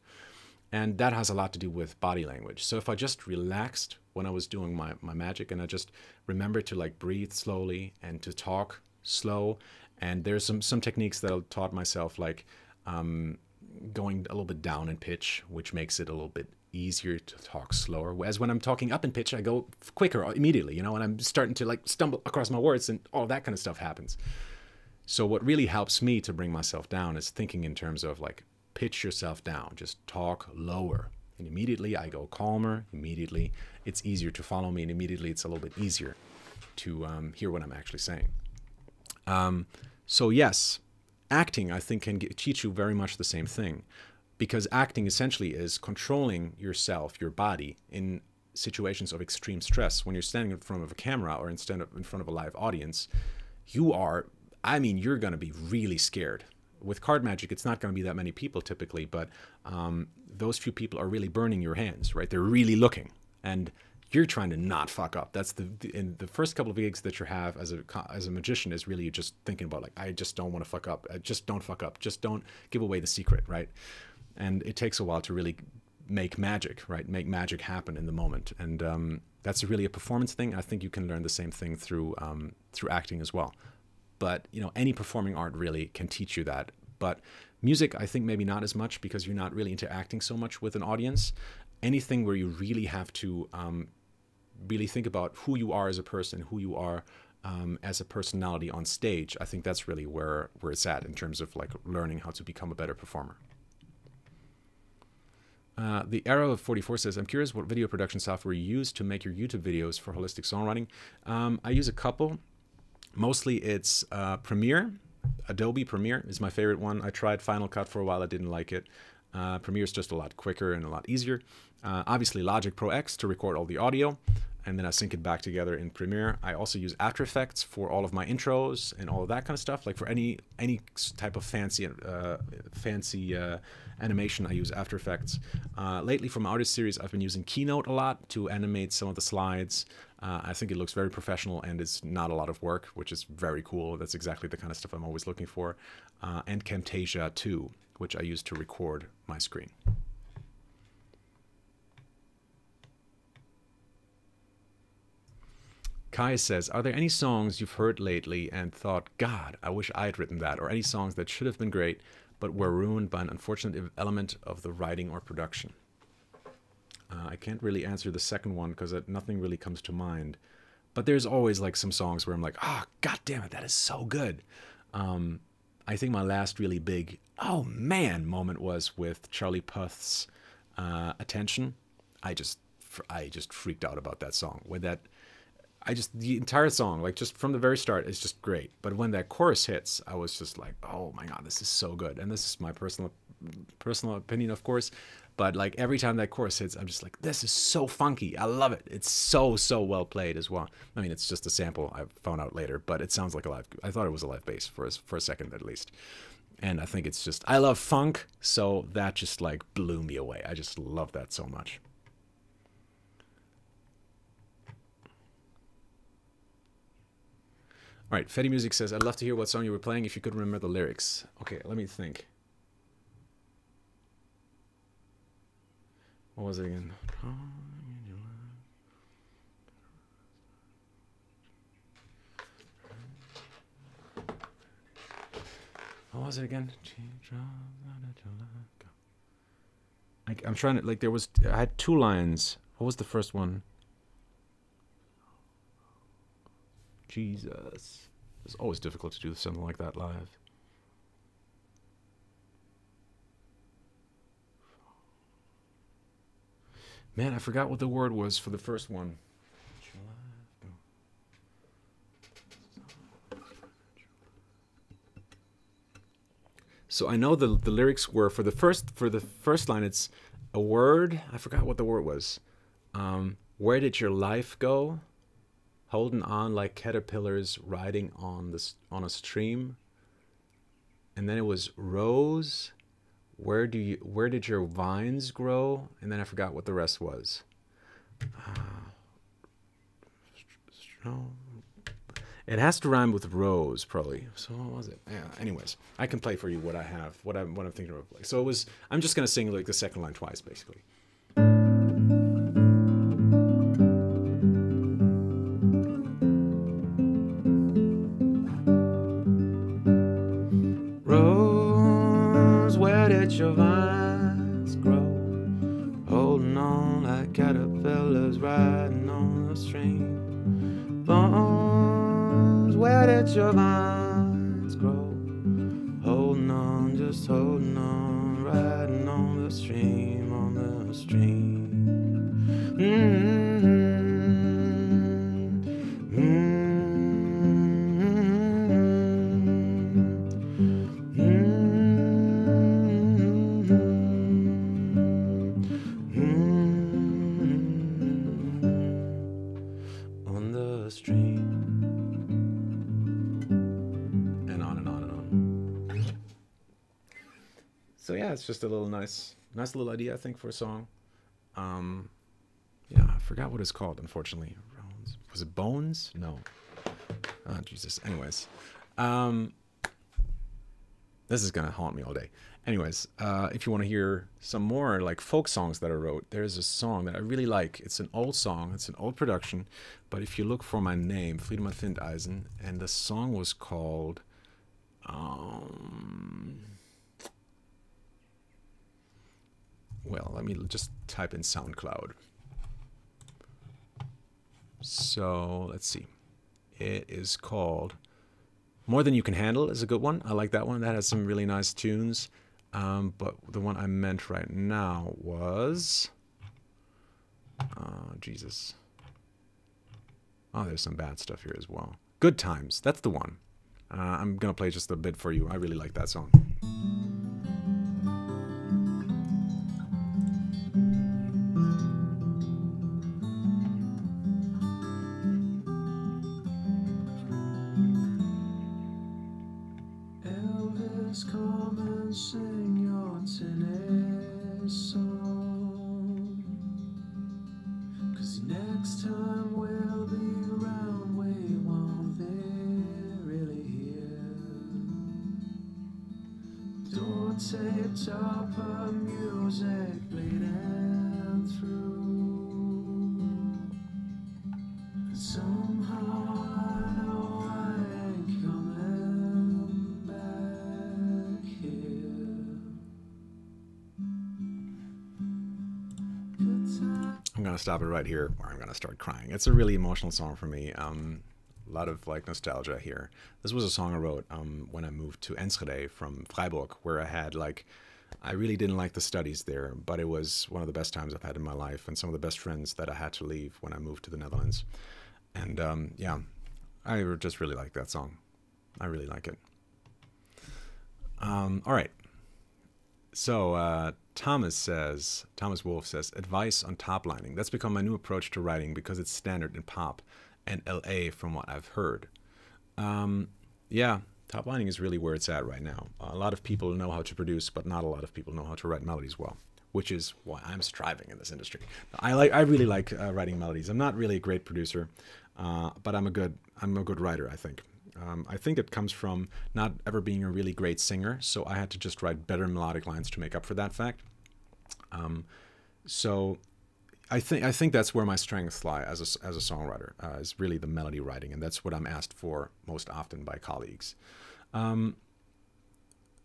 And that has a lot to do with body language. So if I just relaxed when I was doing my magic, and I just remembered to like breathe slowly and to talk slow And there's some techniques that I taught myself, like going a little bit down in pitch, which makes it a little bit easier to talk slower. Whereas when I'm talking up in pitch, I go quicker immediately, you know, and I'm starting to like stumble across my words and all that kind of stuff happens. So what really helps me to bring myself down is thinking in terms of like, pitch yourself down, just talk lower. And immediately I go calmer, immediately it's easier to follow me, and immediately it's a little bit easier to hear what I'm actually saying. So yes, acting, I think, can teach you very much the same thing, because acting essentially is controlling yourself, your body, in situations of extreme stress. When you're standing in front of a camera or in front of a live audience, you're going to be really scared. With card magic, it's not going to be that many people typically, but those few people are really burning your hands, right? They're really looking, and you're trying to not fuck up. That's in the first couple of gigs that you have as a magician is really just thinking about like, I just don't want to fuck up. Just don't fuck up. Just don't give away the secret, right? And it takes a while to really make magic, right? Make magic happen in the moment, and that's really a performance thing. I think you can learn the same thing through acting as well. But you know, any performing art really can teach you that. But music, I think maybe not as much, because you're not really interacting so much with an audience. Anything where you really have to really think about who you are as a person, who you are as a personality on stage, I think that's really where it's at in terms of like learning how to become a better performer. The Arrow of 44 says, I'm curious what video production software you use to make your YouTube videos for holistic songwriting. I use a couple. Mostly it's Premiere. Adobe Premiere is my favorite one. I tried Final Cut for a while. I didn't like it. Premiere is just a lot quicker and a lot easier. Obviously Logic Pro X to record all the audio, and then I sync it back together in Premiere. I also use After Effects for all of my intros and all of that kind of stuff. Like for any type of fancy animation, I use After Effects. Lately for my artist series, I've been using Keynote a lot to animate some of the slides. I think it looks very professional and it's not a lot of work, which is very cool. That's exactly the kind of stuff I'm always looking for. And Camtasia too, which I use to record my screen. Kai says, are there any songs you've heard lately and thought, God, I wish I had written that? Or any songs that should have been great, but were ruined by an unfortunate element of the writing or production? I can't really answer the second one because nothing really comes to mind. But there's always like some songs where I'm like, oh, God damn it, that is so good. I think my last really big, oh man, moment was with Charlie Puth's Attention. I just freaked out about that song. The entire song, like just from the very start, is just great. But when that chorus hits, I was just like, oh my God, this is so good. And this is my personal opinion, of course. But like every time that chorus hits, I'm just like, this is so funky. I love it. It's so well played as well. I mean, it's just a sample I found out later, but it sounds like I thought it was a live bass for a second at least. And I think it's just, I love funk. So that just like blew me away. I just love that so much. All right, Fetty Music says, I'd love to hear what song you were playing if you could remember the lyrics. Okay, let me think. What was it again? What was it again? I'm trying to, like, I had two lines. What was the first one? Jesus. It's always difficult to do something like that live. Man, I forgot what the word was for the first one. So I know the lyrics were for the first line. It's a word. I forgot what the word was. Where did your life go? Holding on like caterpillars riding on a stream. And then it was rose. Where did your vines grow? And then I forgot what the rest was. It has to rhyme with rose, probably. So what was it? Yeah. Anyways, I can play for you what I have, what I'm thinking of. So it was. I'm just gonna sing like the second line twice, basically. caterpillars riding on the stream. Bones, where did your vines grow? Holding on, just holding on, riding on the stream, on the stream. On the stream. And on and on and on. So yeah, it's just a little nice little idea, I think, for a song. Yeah, I forgot what it's called, unfortunately. Was it Bones? No. Oh, Jesus. Anyways. This is going to haunt me all day. Anyways, if you want to hear some more like folk songs that I wrote, there's a song that I really like. It's an old song. It's an old production. But if you look for my name, Friedemann Findeisen, and the song was called... well, let me just type in SoundCloud. So, let's see. It is called More Than You Can Handle is a good one. I like that one. That has some really nice tunes. But the one I meant right now was... Jesus. Oh, there's some bad stuff here as well. Good Times. That's the one. I'm going to play just a bit for you. I really like that song. Come and sing your tennis song, 'cause next time we'll be around, we won't be really here. Door taped up, her music bleeding through. Somehow I know I ain't coming back here. I'm gonna stop it right here, or I'm gonna start crying. It's a really emotional song for me. A lot of like nostalgia here. This was a song I wrote when I moved to Enschede from Freiburg, where I had like, I really didn't like the studies there, but it was one of the best times I've had in my life, and some of the best friends that I had to leave when I moved to the Netherlands. And yeah, I just really like that song. I really like it. All right. So Thomas Wolf says, advice on top lining. That's become my new approach to writing because it's standard in pop and LA from what I've heard. Yeah, top lining is really where it's at right now. A lot of people know how to produce, but not a lot of people know how to write melodies well, which is why I'm striving in this industry. I really like writing melodies. I'm not really a great producer, but I'm a good writer, I think. I think it comes from not ever being a really great singer, so I had to just write better melodic lines to make up for that fact. So I think that's where my strengths lie as a songwriter, is really the melody writing, and that's what I'm asked for most often by colleagues.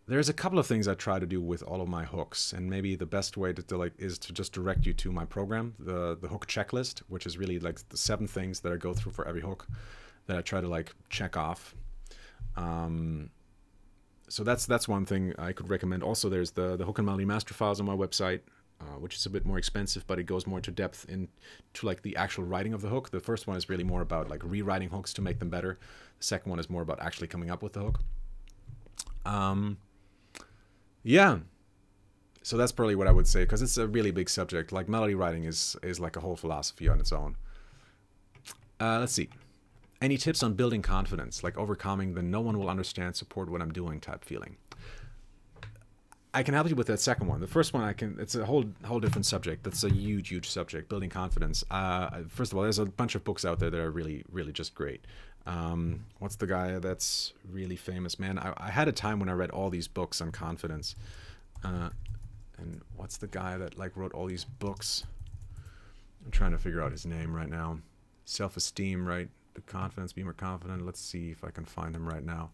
There's a couple of things I try to do with all of my hooks, and maybe the best way to is to just direct you to my program, the hook checklist, which is really like the 7 things that I go through for every hook that I try to like check off. So that's one thing I could recommend. Also, there's the hook and melody master files on my website, which is a bit more expensive, but it goes more to depth into like the actual writing of the hook. The first one is really more about like rewriting hooks to make them better. The second one is more about actually coming up with the hook. Yeah, so that's probably what I would say, because it's a really big subject. Like melody writing is like a whole philosophy on its own. Let's see. Any tips on building confidence, like overcoming the no one will understand, support what I'm doing type feeling? I can help you with that second one. The first one, it's a whole different subject. That's a huge subject, building confidence. First of all, there's a bunch of books out there that are really just great. What's the guy that's really famous? Man, I had a time when I read all these books on confidence. And what's the guy that like wrote all these books? I'm trying to figure out his name right now. Self-esteem, right? The confidence, be more confident. Let's see if I can find him right now.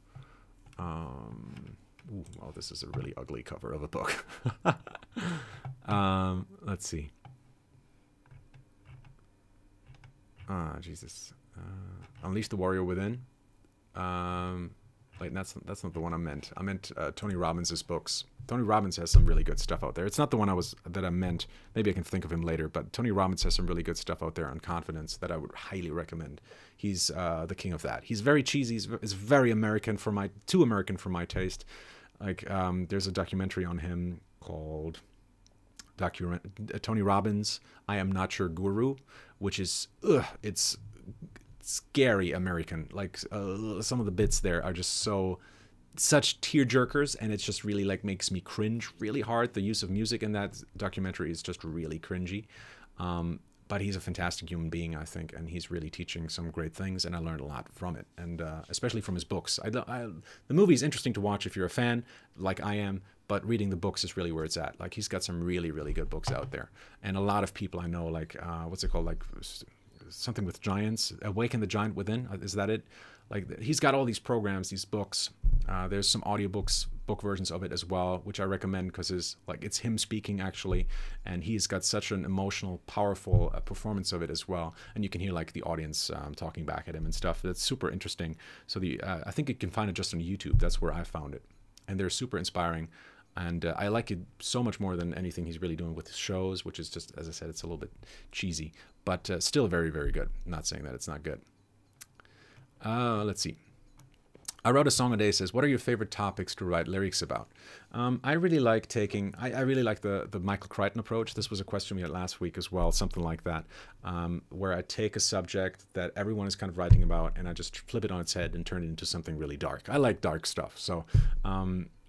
Ooh, well, this is a really ugly cover of a book. Let's see. Ah, Jesus. Unleash the Warrior Within. Wait, that's not the one I meant. I meant Tony Robbins' books. Tony Robbins has some really good stuff out there. It's not the one I meant. Maybe I can think of him later. But Tony Robbins has some really good stuff out there on confidence that I would highly recommend. He's the king of that. He's very cheesy. He's very American too American for my taste. Like there's a documentary on him called Tony Robbins, I Am Not Your Guru, which is it's scary American. Like some of the bits there are just such tear jerkers, and it's just really like makes me cringe really hard. The use of music in that documentary is just really cringy. But he's a fantastic human being, I think, and he's really teaching some great things, and I learned a lot from it, and especially from his books. The movie is interesting to watch if you're a fan, like I am, but reading the books is really where it's at. Like, he's got some really, really good books out there, and a lot of people I know, like, what's it called, like, something with giants, Awaken the Giant Within, is that it? Like, he's got all these programs, these books. There's some audiobooks, book versions of it as well, which I recommend because it's him speaking actually, and he's got such an emotional, powerful performance of it as well. And you can hear like the audience talking back at him and stuff. That's super interesting. So I think you can find it just on YouTube. That's where I found it, and they're super inspiring. And I like it so much more than anything he's really doing with his shows, which is just, as I said, it's a little bit cheesy, but still very, very good. I'm not saying that it's not good. Let's see. I wrote a song a day says, what are your favorite topics to write lyrics about? I really like I really like the Michael Crichton approach. This was a question we had last week as well, something like that, where I take a subject that everyone is kind of writing about and I just flip it on its head and turn it into something really dark. I like dark stuff. So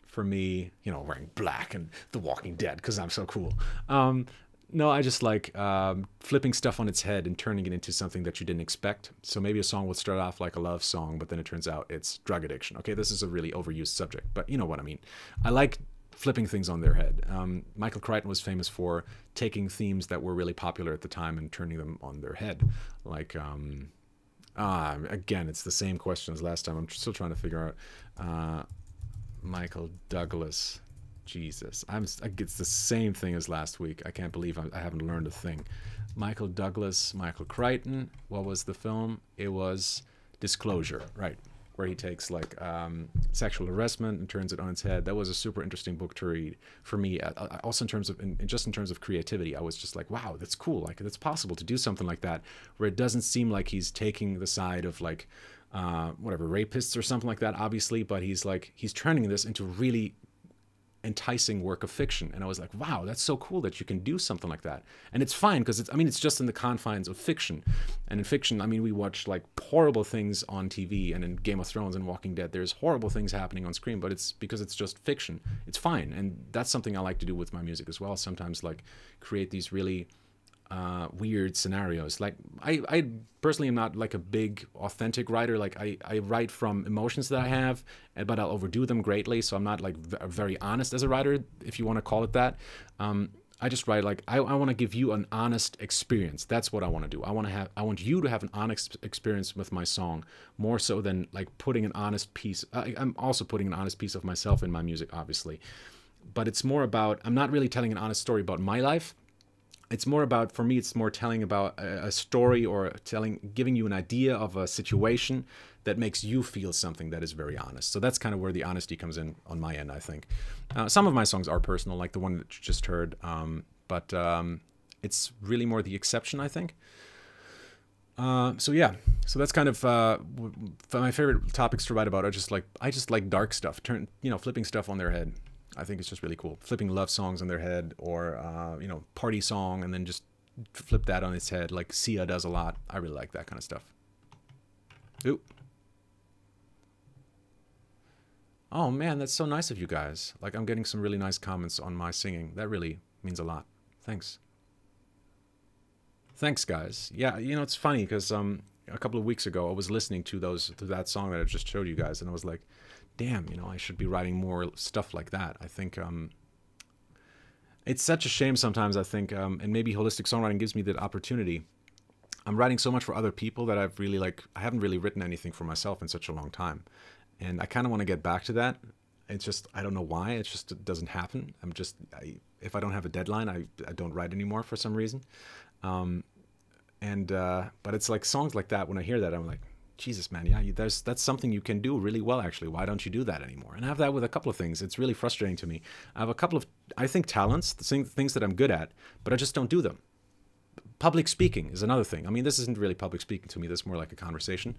for me, you know, wearing black and The Walking Dead because I'm so cool. No, I just like flipping stuff on its head and turning it into something that you didn't expect. So maybe a song would start off like a love song, but then it turns out it's drug addiction. Okay, this is a really overused subject, but you know what I mean. I like flipping things on their head. Michael Crichton was famous for taking themes that were really popular at the time and turning them on their head. Like, again, it's the same question as last time. I'm still trying to figure out Michael Douglas. Jesus, it's the same thing as last week. I can't believe I haven't learned a thing. Michael Douglas, Michael Crichton. What was the film? It was Disclosure, right? Where he takes like sexual harassment and turns it on its head. That was a super interesting book to read for me. Also in terms of, just in terms of creativity, I was just like, wow, that's cool. Like, it's possible to do something like that, where it doesn't seem like he's taking the side of like, whatever, rapists or something like that, obviously, but he's turning this into really enticing work of fiction. And I was like, wow, that's so cool that you can do something like that. And it's fine because it's just in the confines of fiction. And in fiction, I mean, we watch like horrible things on TV, and in Game of Thrones and Walking Dead, there's horrible things happening on screen, but it's because it's just fiction. It's fine. And that's something I like to do with my music as well. Sometimes like create these really weird scenarios. Like I personally am not like a big authentic writer. Like I write from emotions that I have, but I'll overdo them greatly. So I'm not like very honest as a writer, if you want to call it that. I just write like I want to give you an honest experience. That's what I want to do. I want you to have an honest experience with my song, more so than like putting an honest piece. I'm also putting an honest piece of myself in my music, obviously, but it's more about, I'm not really telling an honest story about my life. It's more about, for me, it's more telling about a story, or giving you an idea of a situation that makes you feel something that is very honest. So that's kind of where the honesty comes in on my end, I think. Some of my songs are personal, like the one that you just heard, but it's really more the exception, I think. So yeah, so that's kind of my favorite topics to write about. I just like dark stuff, flipping stuff on their head. I think it's just really cool. Flipping love songs on their head, or, party song, and then just flip that on its head, like Sia does a lot. I really like that kind of stuff. Ooh. Oh, man, that's so nice of you guys. Like, I'm getting some really nice comments on my singing. That really means a lot. Thanks. Thanks, guys. Yeah, it's funny because a couple of weeks ago, I was listening to that song that I just showed you guys, and I was like, damn, I should be writing more stuff like that. I think it's such a shame sometimes, I think, and maybe holistic songwriting gives me that opportunity. I'm writing so much for other people that I haven't really written anything for myself in such a long time. And I kind of want to get back to that. It's just, I don't know why, it doesn't happen. If I don't have a deadline, I don't write anymore for some reason. And but it's like songs like that. When I hear that, I'm like, Jesus, man, yeah, that's something you can do really well, actually. Why don't you do that anymore? And I have that with a couple of things. It's really frustrating to me. I have a couple of, I think, talents, the same things that I'm good at, but I just don't do them. Public speaking is another thing. I mean, this isn't really public speaking to me. This is more like a conversation.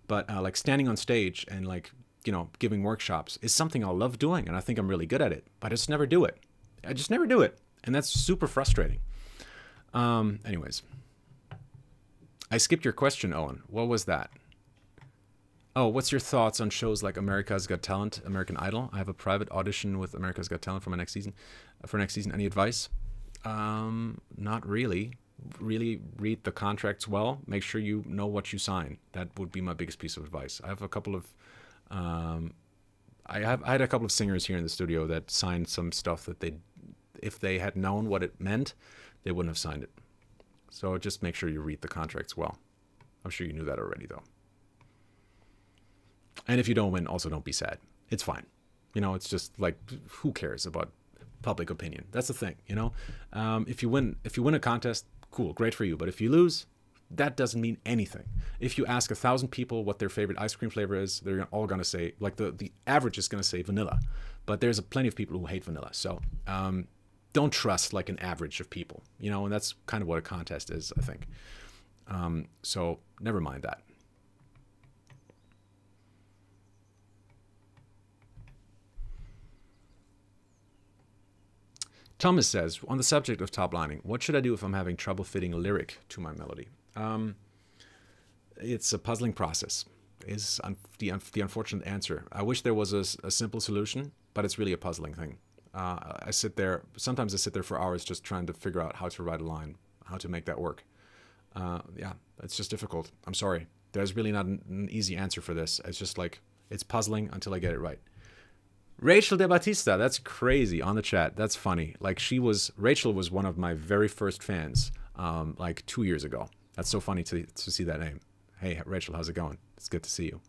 But like standing on stage and like, you know, giving workshops is something I love doing, and I think I'm really good at it, but I just never do it. I just never do it. And that's super frustrating. Anyways, I skipped your question, Owen. What was that? Oh, what's your thoughts on shows like America's Got Talent, American Idol? I have a private audition with America's Got Talent for my next season. For next season, any advice? Not really. Really read the contracts well. Make sure you know what you sign. That would be my biggest piece of advice. I have a couple of, I had a couple of singers here in the studio that signed some stuff that if they had known what it meant, they wouldn't have signed it. So just make sure you read the contracts well. I'm sure you knew that already, though. And if you don't win, also don't be sad. It's fine. You know, it's just like, who cares about public opinion? That's the thing, you know? If you win a contest, cool, great for you. But if you lose, that doesn't mean anything. If you ask 1,000 people what their favorite ice cream flavor is, they're all going to say, like the average is going to say vanilla. But there's plenty of people who hate vanilla. So don't trust like an average of people, you know? And that's kind of what a contest is, I think. So never mind that. Thomas says, on the subject of top lining, what should I do if I'm having trouble fitting a lyric to my melody? It's a puzzling process, is the unfortunate answer. I wish there was a simple solution, but it's really a puzzling thing. Sometimes I sit there for hours just trying to figure out how to write a line, how to make that work. Yeah, it's just difficult. I'm sorry. There's really not an easy answer for this. It's just like, it's puzzling until I get it right. Rachel De Batista, that's crazy, on the chat. That's funny. Like Rachel was one of my very first fans, like 2 years ago. That's so funny to see that name. Hey, Rachel, how's it going? It's good to see you.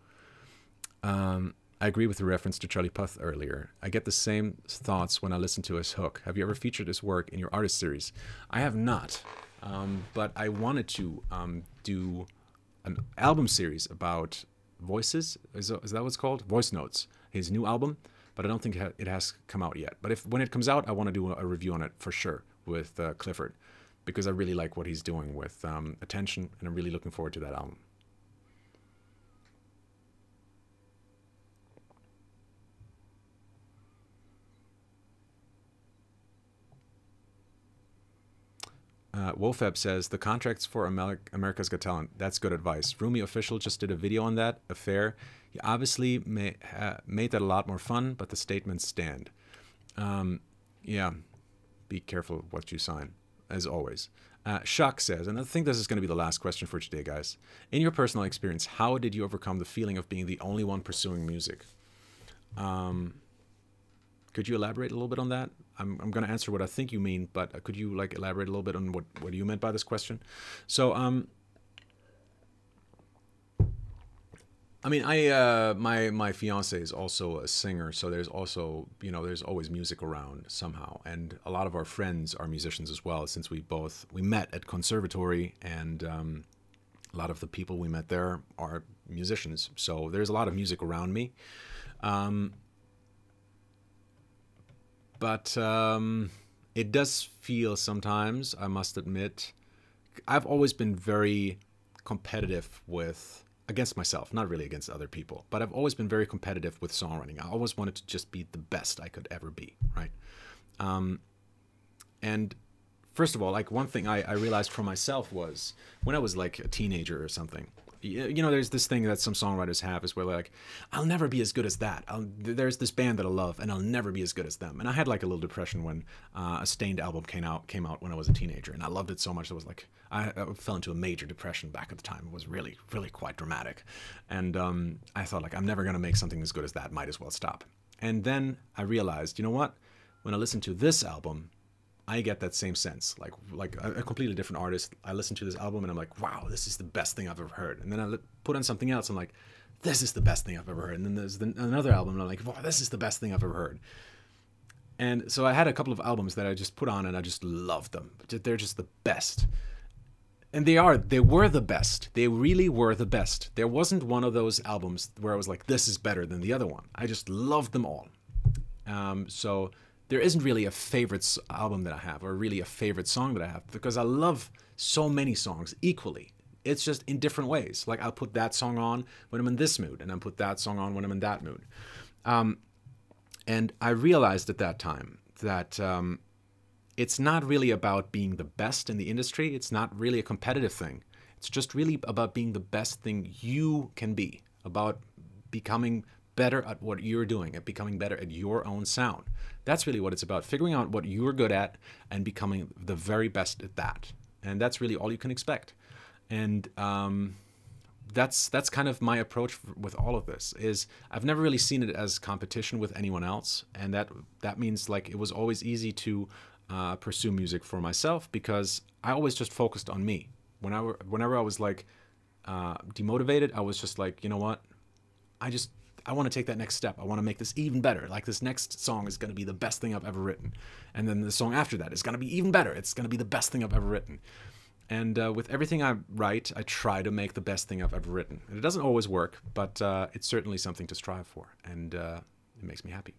I agree with the reference to Charlie Puth earlier. I get the same thoughts when I listen to his hook. Have you ever featured his work in your artist series? I have not, but I wanted to do an album series about voices. Is that what it's called? Voice Notes, his new album. But I don't think it has come out yet. But when it comes out, I want to do a review on it for sure with Clifford, because I really like what he's doing with Attention, and I'm really looking forward to that album. Wofab says, the contracts for America's Got Talent, that's good advice. Rumi Official just did a video on that affair. He obviously made that a lot more fun, but the statements stand. Yeah, be careful what you sign, as always. Shak says, and I think this is going to be the last question for today, guys. In your personal experience, how did you overcome the feeling of being the only one pursuing music? Could you elaborate a little bit on that? I'm going to answer what I think you mean, but could you like elaborate a little bit on what you meant by this question? So, I mean, my fiance is also a singer, so there's also, you know, there's always music around somehow, and a lot of our friends are musicians as well, since we met at conservatory, and a lot of the people we met there are musicians, so there's a lot of music around me. But it does feel sometimes, I must admit, I've always been very competitive against myself, not really against other people, but I've always been very competitive with songwriting. I always wanted to just be the best I could ever be, right? And first of all, like one thing I realized for myself was when I was like a teenager or something, you know, there's this thing that some songwriters have is where like, I'll never be as good as that. There's this band that I love and I'll never be as good as them. And I had like a little depression when a Stained album came out when I was a teenager, and I loved it so much. It was like, I fell into a major depression back at the time. It was really, really quite dramatic. And I thought like, I'm never going to make something as good as that. Might as well stop. And then I realized, you know what? When I listen to this album, I get that same sense, like a completely different artist. I listen to this album and I'm like, wow, this is the best thing I've ever heard. And then I put on something else, I'm like, this is the best thing I've ever heard. And then there's another album and I'm like, wow, this is the best thing I've ever heard. And so I had a couple of albums that I just put on and I just loved them. They're just the best. And they were the best. They really were the best. There wasn't one of those albums where I was like, this is better than the other one. I just loved them all. So there isn't really a favorite album that I have, or really a favorite song that I have, because I love so many songs equally. It's just in different ways. Like, I'll put that song on when I'm in this mood, and I'll put that song on when I'm in that mood. And I realized at that time that it's not really about being the best in the industry. It's not really a competitive thing. It's just really about being the best thing you can be, about becoming better at what you're doing, at becoming better at your own sound. That's really what it's about, figuring out what you're good at and becoming the very best at that. And that's really all you can expect. And that's kind of my approach with all of this. Is I've never really seen it as competition with anyone else, and that means, like, it was always easy to pursue music for myself, because I always just focused on me. Whenever I was like demotivated, I was just like, you know what, I want to take that next step. I want to make this even better. Like, this next song is going to be the best thing I've ever written, and then the song after that is going to be even better. It's going to be the best thing I've ever written. And with everything I write, I try to make the best thing I've ever written. And it doesn't always work, but it's certainly something to strive for, and it makes me happy.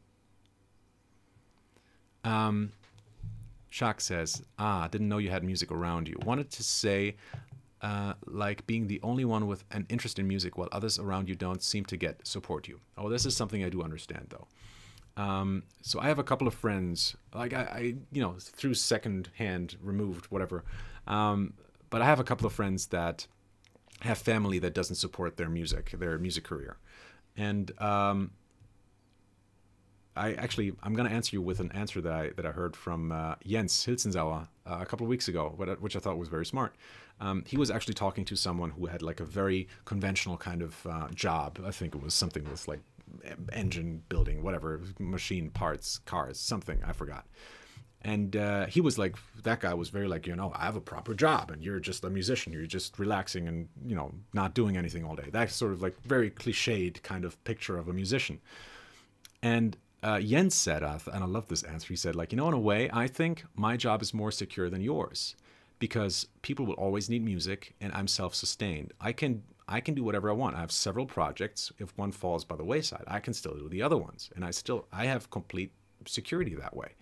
Shak says, didn't know you had music around you. Wanted to say, like, being the only one with an interest in music while others around you don't seem to support you. Oh, this is something I do understand, though. So I have a couple of friends, like, I through second hand, removed, whatever. But I have a couple of friends that have family that doesn't support their music career. And I'm going to answer you with an answer that I heard from Jens Hilzensauer a couple of weeks ago, which I thought was very smart. He was actually talking to someone who had, like, a very conventional kind of job. I think it was something with, like, engine building, whatever, machine parts, cars, something, I forgot. And he was like, that guy was very like, I have a proper job, and you're just a musician. You're just relaxing and, not doing anything all day. That's sort of like very cliched kind of picture of a musician. And Jens said, and I love this answer, he said, like, in a way, I think my job is more secure than yours, because people will always need music, and I'm self-sustained. I can do whatever I want. I have several projects. If one falls by the wayside, I can still do the other ones, and I have complete security that way.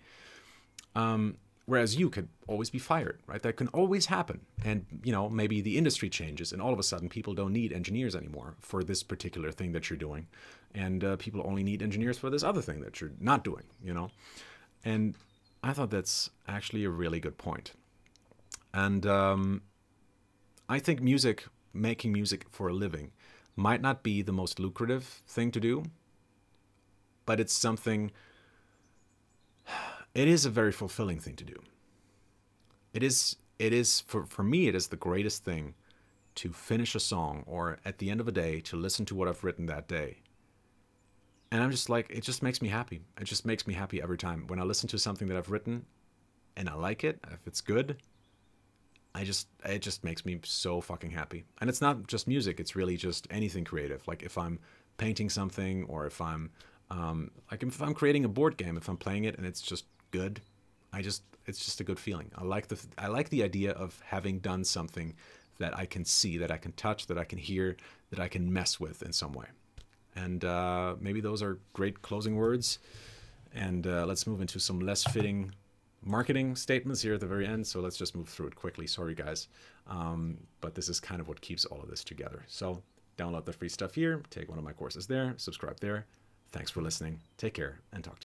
Whereas you could always be fired, right? That can always happen. And, maybe the industry changes, and all of a sudden people don't need engineers anymore for this particular thing that you're doing. And people only need engineers for this other thing that you're not doing, And I thought that's actually a really good point. And I think making music for a living might not be the most lucrative thing to do, but it's something... It is a very fulfilling thing to do. It is for me, it is the greatest thing to finish a song, or at the end of a day, to listen to what I've written that day. And I'm just like, it just makes me happy. It just makes me happy every time. When I listen to something that I've written and I like it, if it's good, it just makes me so fucking happy. And it's not just music, it's really just anything creative. Like, if I'm painting something, or if I'm creating a board game, if I'm playing it and it's just good, it's just a good feeling. I like the idea of having done something that I can see, that I can touch, that I can hear, that I can mess with in some way. And maybe those are great closing words. And let's move into some less fitting marketing statements here at the very end. So let's just move through it quickly. Sorry, guys. But this is kind of what keeps all of this together. So download the free stuff here, take one of my courses there, subscribe there. Thanks for listening. Take care, and talk to you soon.